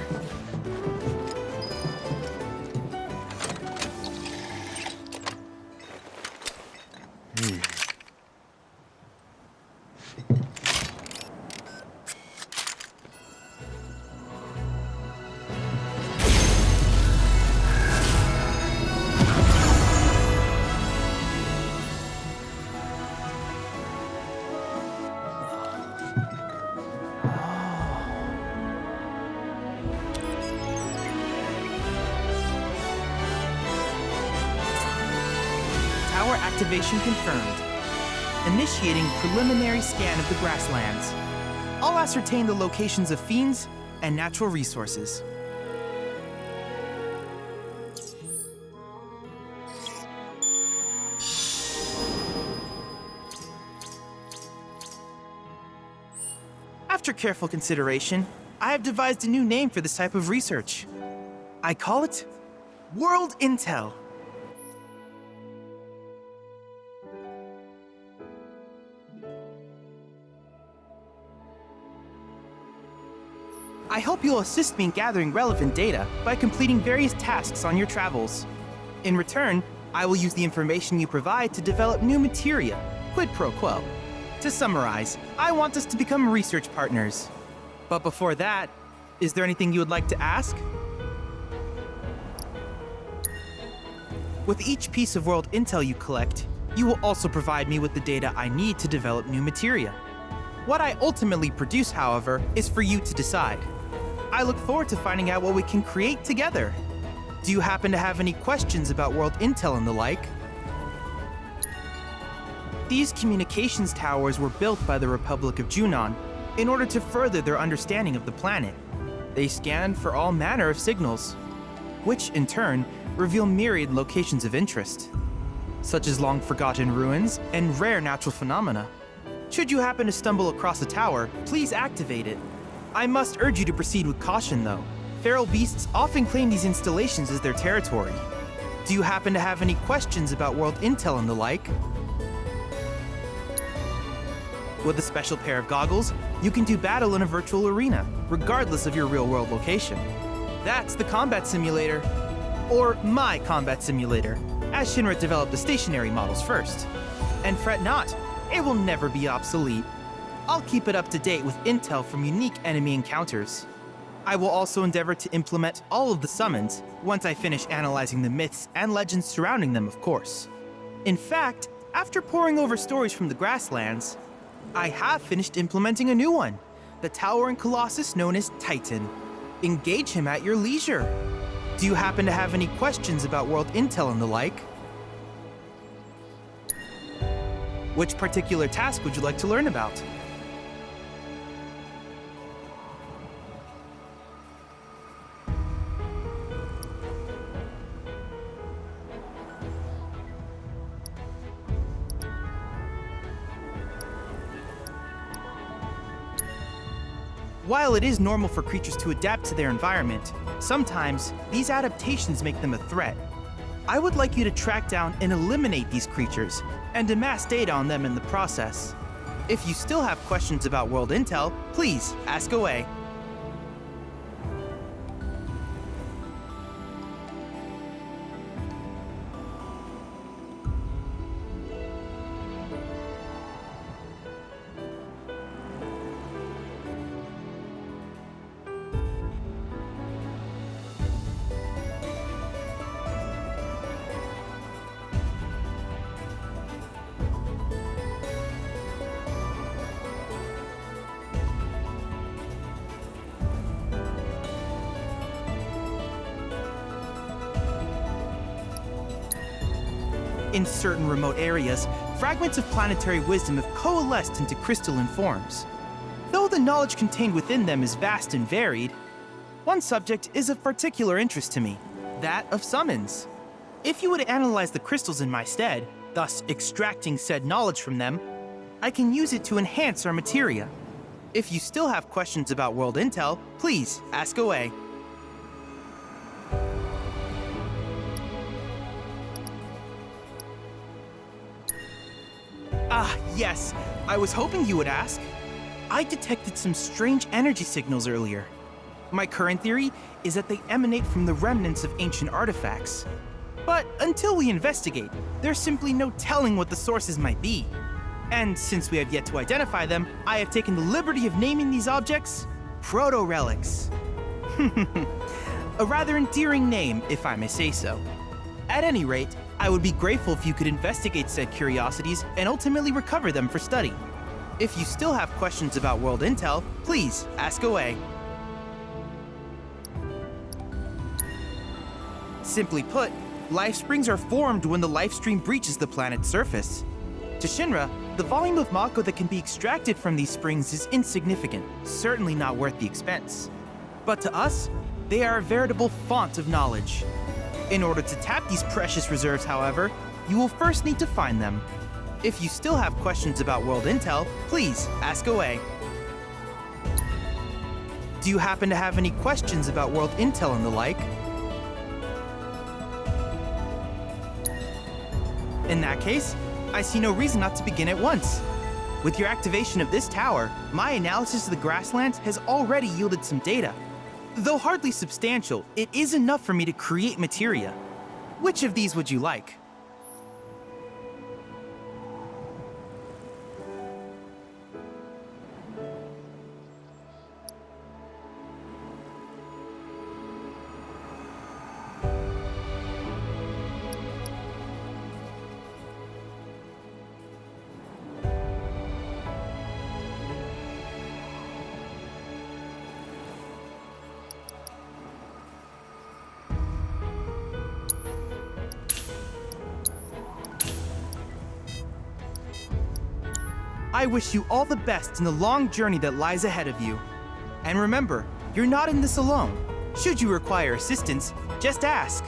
activation confirmed. Initiating preliminary scan of the grasslands. I'll ascertain the locations of fiends and natural resources. After careful consideration, I have devised a new name for this type of research. I call it World Intel. I hope you'll assist me in gathering relevant data by completing various tasks on your travels. In return, I will use the information you provide to develop new materia, quid pro quo. To summarize, I want us to become research partners. But before that, is there anything you would like to ask? With each piece of world intel you collect, you will also provide me with the data I need to develop new materia. What I ultimately produce, however, is for you to decide. I look forward to finding out what we can create together. Do you happen to have any questions about world intel and the like? These communications towers were built by the Republic of Junon in order to further their understanding of the planet. They scan for all manner of signals, which in turn reveal myriad locations of interest, such as long-forgotten ruins and rare natural phenomena. Should you happen to stumble across a tower, please activate it. I must urge you to proceed with caution, though. Feral beasts often claim these installations as their territory. Do you happen to have any questions about world intel and the like? With a special pair of goggles, you can do battle in a virtual arena, regardless of your real-world location. That's the combat simulator. Or my combat simulator, as Shinra developed the stationary models first. And fret not, it will never be obsolete. I'll keep it up to date with intel from unique enemy encounters. I will also endeavor to implement all of the summons once I finish analyzing the myths and legends surrounding them, of course. In fact, after poring over stories from the grasslands, I have finished implementing a new one, the towering colossus known as Titan. Engage him at your leisure. Do you happen to have any questions about world intel and the like? Which particular task would you like to learn about? While it is normal for creatures to adapt to their environment, sometimes these adaptations make them a threat. I would like you to track down and eliminate these creatures, and amass data on them in the process. If you still have questions about world intel, please ask away. In certain remote areas, fragments of planetary wisdom have coalesced into crystalline forms. Though the knowledge contained within them is vast and varied, one subject is of particular interest to me, that of summons. If you would analyze the crystals in my stead, thus extracting said knowledge from them, I can use it to enhance our materia. If you still have questions about world intel, please ask away. Ah, yes. I was hoping you would ask. I detected some strange energy signals earlier. My current theory is that they emanate from the remnants of ancient artifacts. But until we investigate, there's simply no telling what the sources might be. And since we have yet to identify them, I have taken the liberty of naming these objects proto-relics. A rather endearing name, if I may say so. At any rate, I would be grateful if you could investigate said curiosities and ultimately recover them for study. If you still have questions about world intel, please ask away. Simply put, Life springs are formed when the life stream breaches the planet's surface. To Shinra, the volume of Mako that can be extracted from these springs is insignificant, certainly not worth the expense. But to us, they are a veritable font of knowledge. In order to tap these precious reserves, however, you will first need to find them. If you still have questions about World Intel, please ask away. Do you happen to have any questions about World Intel and the like? In that case, I see no reason not to begin at once. With your activation of this tower, my analysis of the grasslands has already yielded some data. Though hardly substantial, it is enough for me to create materia. Which of these would you like? I wish you all the best in the long journey that lies ahead of you. And remember, you're not in this alone. Should you require assistance, just ask.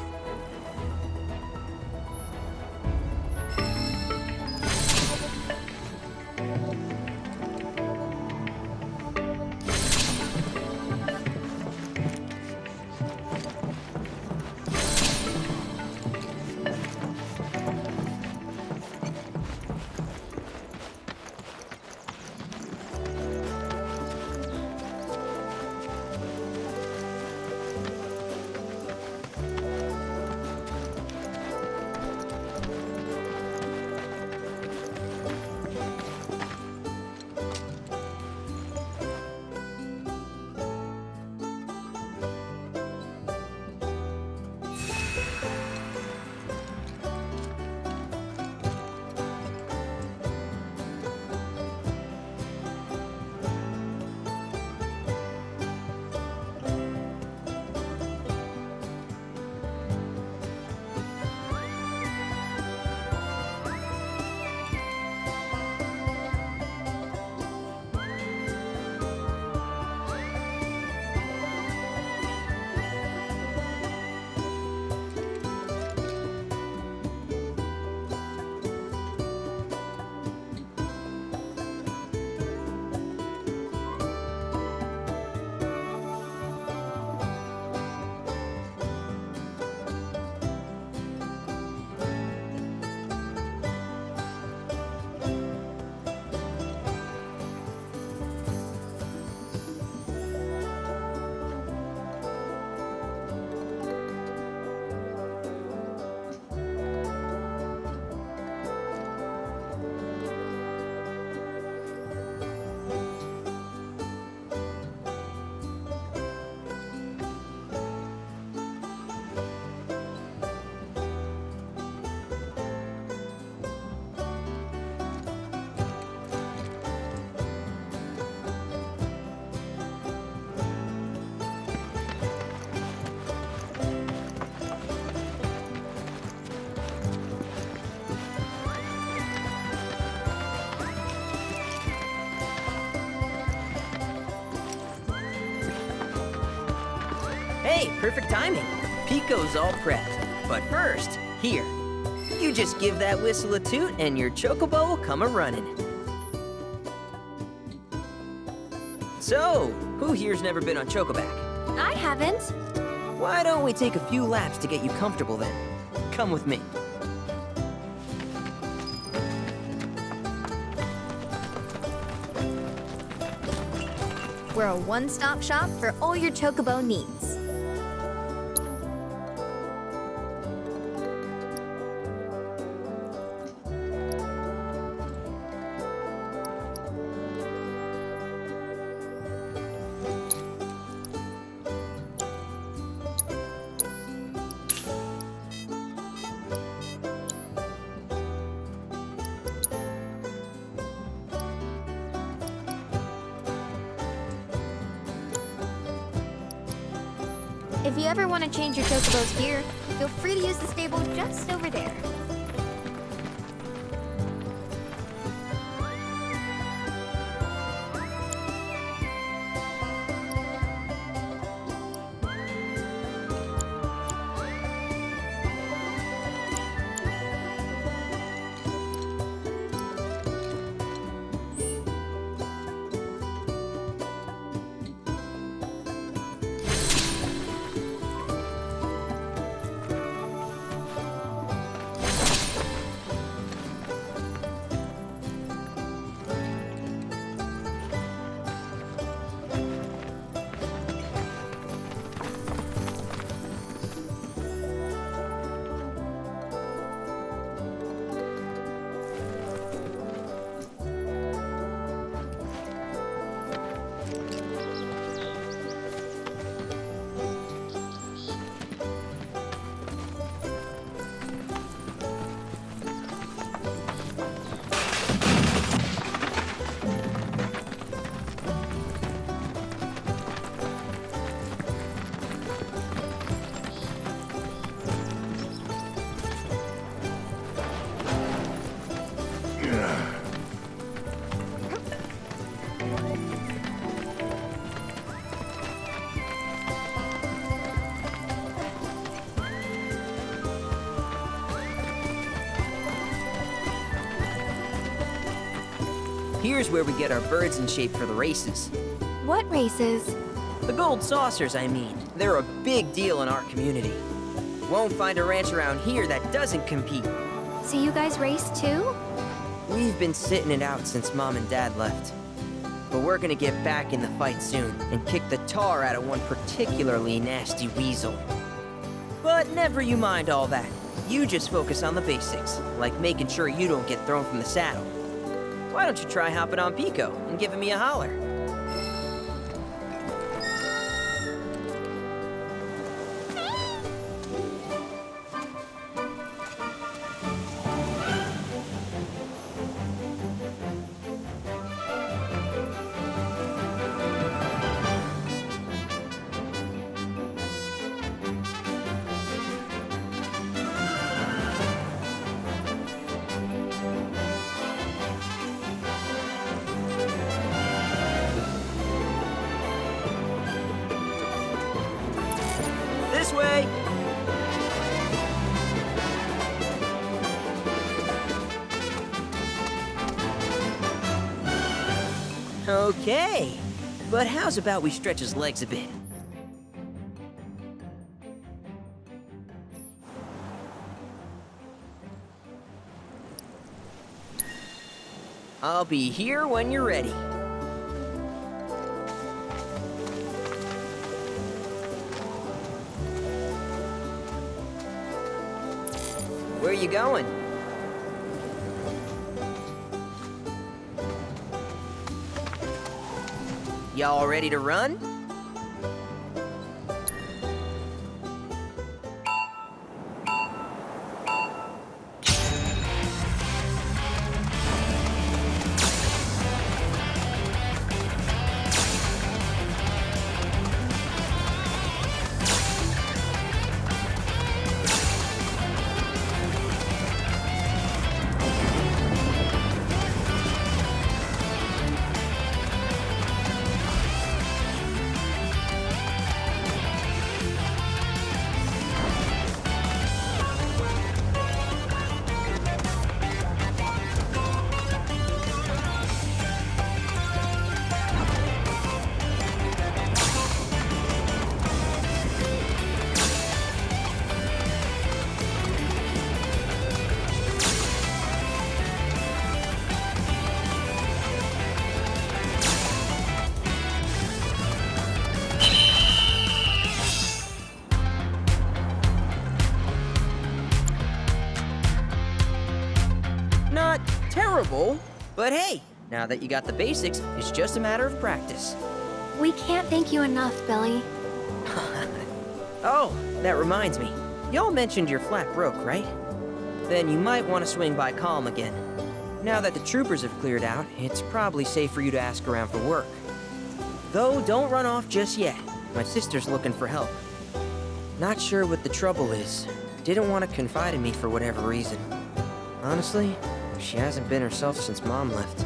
Hey, perfect timing. Pico's all prepped. But first, here. You just give that whistle a toot and your chocobo will come a-running. So, who here's never been on Chocoback? I haven't. Why don't we take a few laps to get you comfortable then? Come with me. We're a one-stop shop for all your chocobo needs. If you ever want to change your chocobo's gear, Feel free to use the stable just over there. Here's where we get our birds in shape for the races. What races? The gold saucers, I mean. They're a big deal in our community. Won't find a ranch around here that doesn't compete. So you guys race too? We've been sitting it out since Mom and Dad left. But we're gonna get back in the fight soon and kick the tar out of one particularly nasty weasel. But never you mind all that. You just focus on the basics, like making sure you don't get thrown from the saddle. Why don't you try hopping on Pico and giving me a holler? This way! Okay, but how's about we stretch his legs a bit? I'll be here when you're ready. Where are you going? Y'all ready to run? Not terrible, but hey, now that you got the basics, it's just a matter of practice. We can't thank you enough, Billy. Oh, that reminds me. Y'all mentioned your flat broke, right? Then you might want to swing by Calm again. Now that the troopers have cleared out, it's probably safe for you to ask around for work. Though, don't run off just yet. My sister's looking for help. Not sure what the trouble is, didn't want to confide in me for whatever reason. Honestly, she hasn't been herself since Mom left.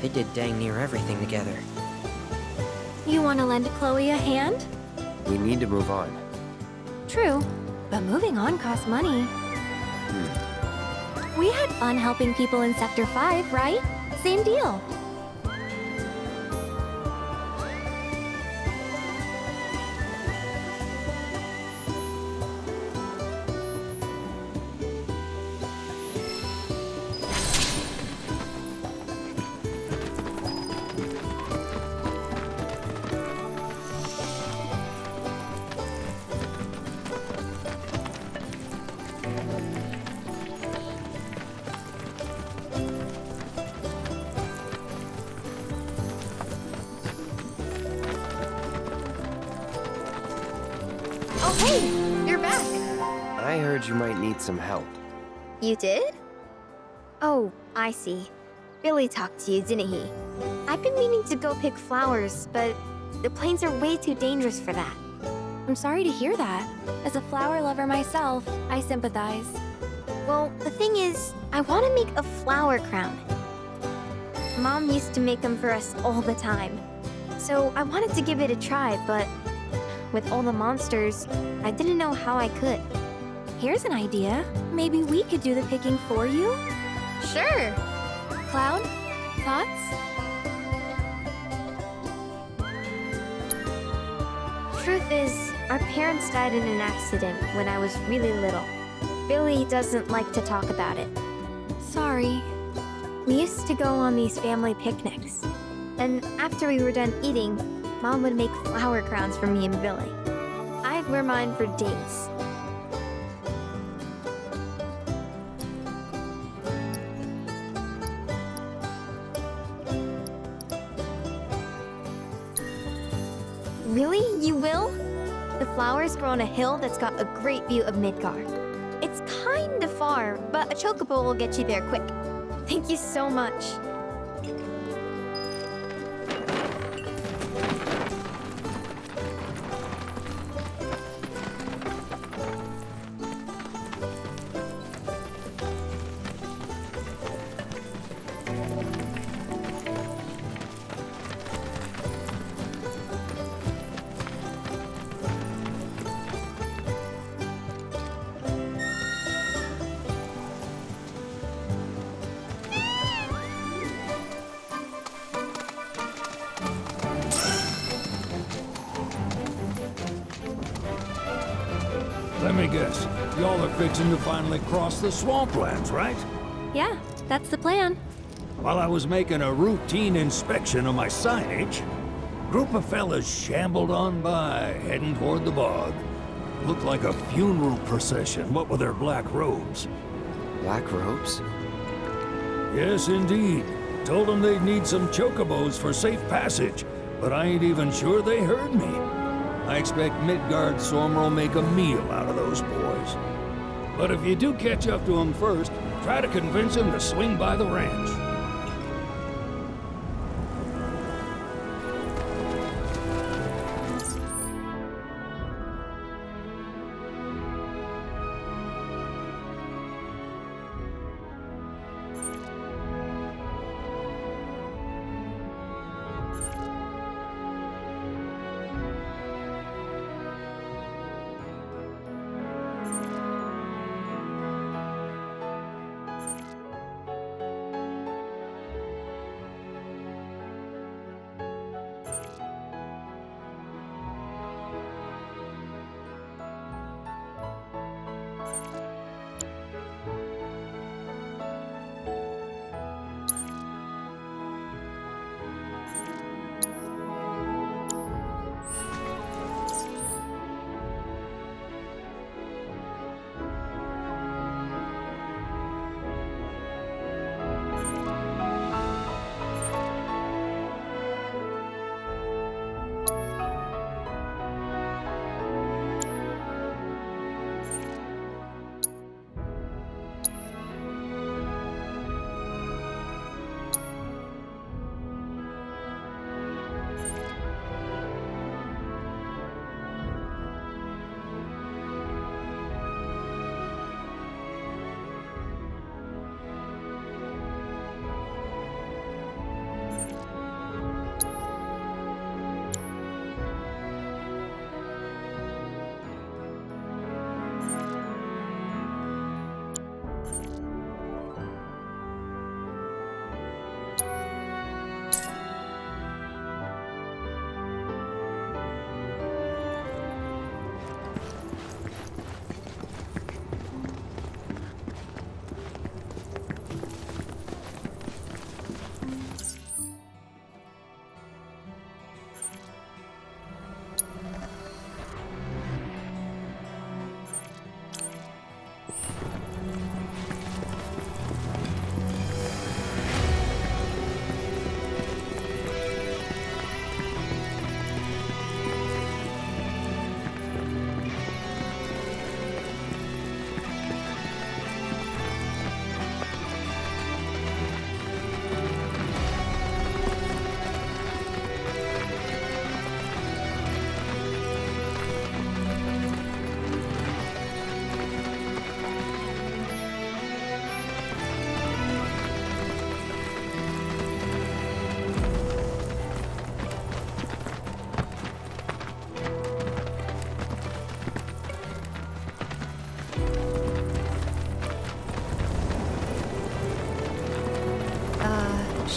They did dang near everything together. You want to lend Chloe a hand? We need to move on. True, but moving on costs money. We had fun helping people in Sector 5, right? Same deal. Oh, hey! You're back! I heard you might need some help. You did? Oh, I see. Billy talked to you, didn't he? I've been meaning to go pick flowers, but the plains are way too dangerous for that. I'm sorry to hear that. As a flower lover myself, I sympathize. Well, the thing is, I want to make a flower crown. Mom used to make them for us all the time. So I wanted to give it a try, but with all the monsters, I didn't know how I could. Here's an idea. Maybe we could do the picking for you? Sure! Cloud, thoughts? Truth is, our parents died in an accident when I was really little. Billy doesn't like to talk about it. Sorry. We used to go on these family picnics. And after we were done eating, Mom would make flower crowns for me and Billy. I'd wear mine for days. Really? You will? The flowers grow on a hill that's got a great view of Midgar. It's kinda far, but a chocobo will get you there quick. Thank you so much. Let me guess. Y'all are fixing to finally cross the swamplands, right? Yeah, that's the plan. While I was making a routine inspection of my signage, a group of fellas shambled on by, heading toward the bog. Looked like a funeral procession, what with their black robes. Black robes? Yes, indeed. Told them they'd need some chocobos for safe passage, but I ain't even sure they heard me. I expect Midgard Sormer will make a meal out of those boys. But if you do catch up to them first, try to convince them to swing by the ranch.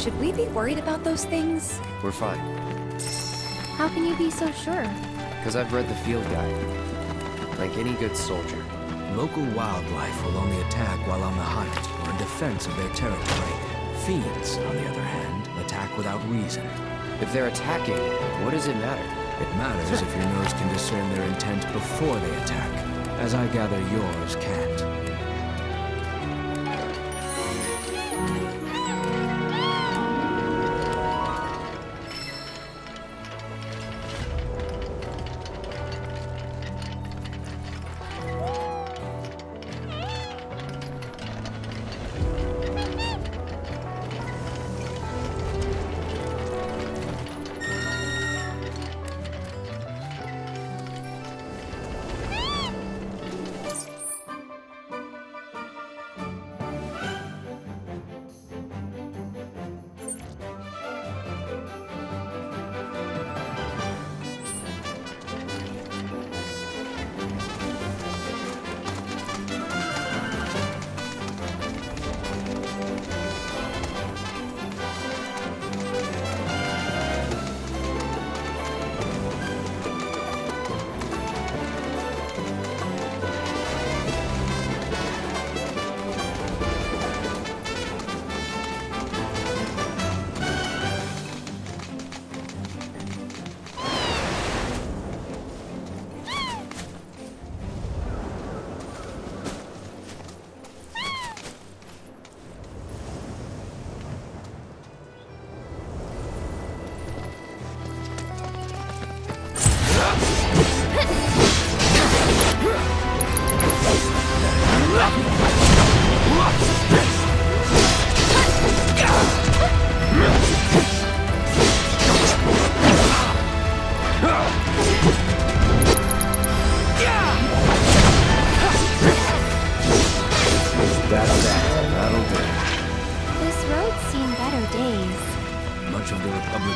Should we be worried about those things? We're fine. How can you be so sure? Because I've read the field guide. Like any good soldier. Local wildlife will only attack while on the hunt or in defense of their territory. Fiends, on the other hand, attack without reason. If they're attacking, what does it matter? It matters if your nose can discern their intent before they attack, as I gather yours can't.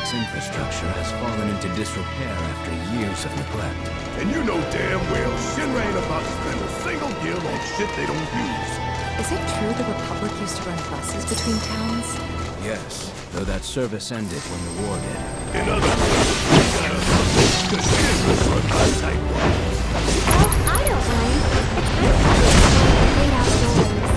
Infrastructure has fallen into disrepair after years of neglect. And you know damn well Shinra ain't about to spend a single gil on shit they don't use. Is it true the Republic used to run buses between towns? Yes, though that service ended when the war did. In other words, we gotta hustle, cause Shinra's run by tightwads. Oh, I don't mind. It's kind of fun to wait outdoors.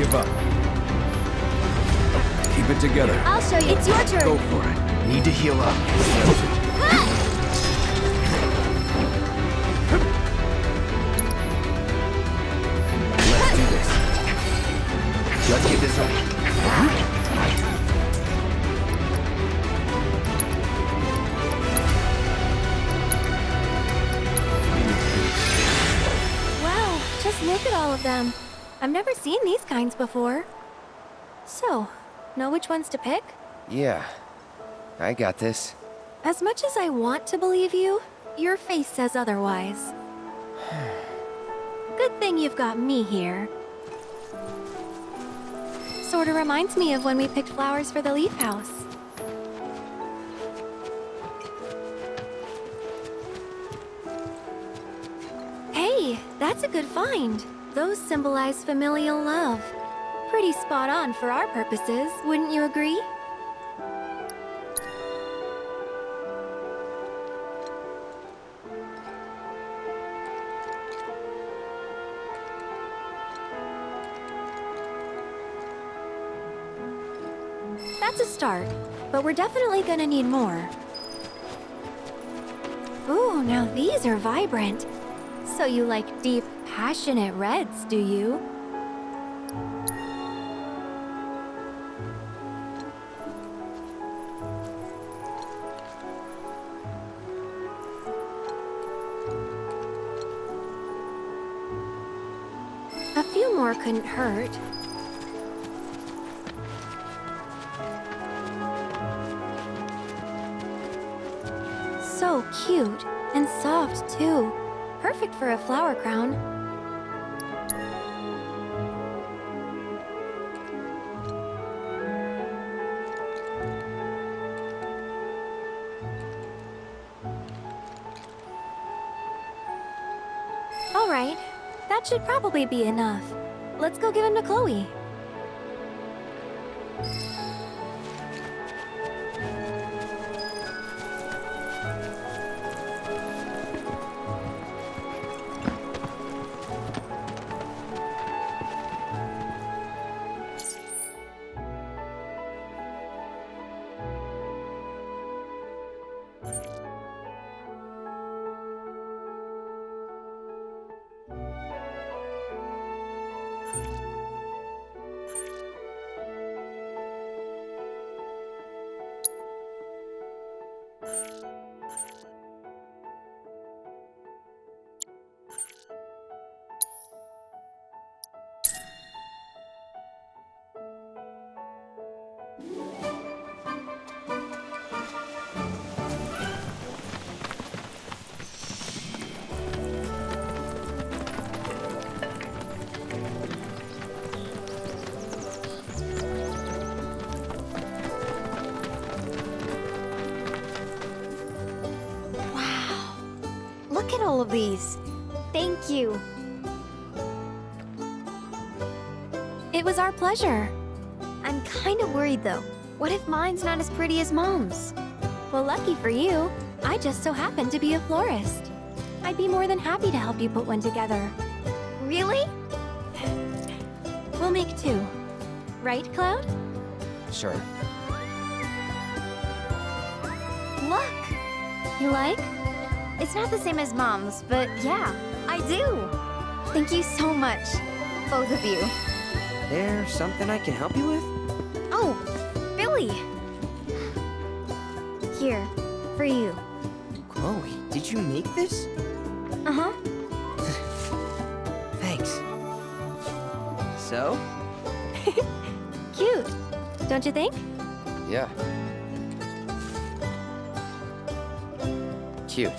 give up. Keep it together. I'll show you. It's your turn. Go for it. Need to heal up. Let's do this. Let's get this over. Wow, just look at all of them. I've never seen these kinds before. So, know which ones to pick? Yeah, I got this. As much as I want to believe you, your face says otherwise. Good thing you've got me here. Sorta reminds me of when we picked flowers for the Leaf House. Hey, that's a good find. Those symbolize familial love. Pretty spot on for our purposes, wouldn't you agree? That's a start, but we're definitely gonna need more. Ooh, now these are vibrant. So you like deep, passionate reds, do you? A few more couldn't hurt. So cute and soft, too. Perfect for a flower crown. All right, that should probably be enough. Let's go give him to Chloe. Look at all of these. Thank you. It was our pleasure. I'm kind of worried though. What if mine's not as pretty as Mom's? Well, lucky for you, I just so happen to be a florist. I'd be more than happy to help you put one together. Really? We'll make two. Right, Cloud? Sure. Look! You like? It's not the same as Mom's, but yeah, I do. Thank you so much, both of you. There's something I can help you with? Oh, Billy! Here, for you. Chloe, did you make this? Uh-huh. Thanks. So? Cute, don't you think? Yeah. Cute.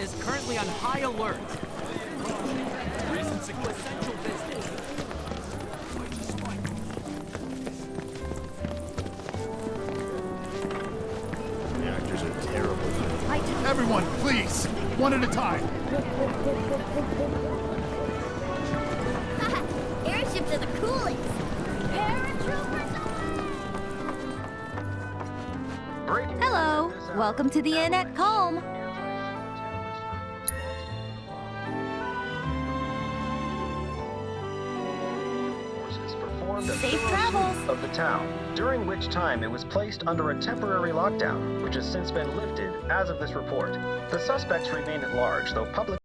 is currently on high alert. Essential business. Reactors are terrible. Everyone, please! One at a time! Airships are the coolest! Hello! Welcome to the inn at Calm. Safe travels of the town, during which time it was placed under a temporary lockdown, which has since been lifted as of this report. The suspects remain at large, though public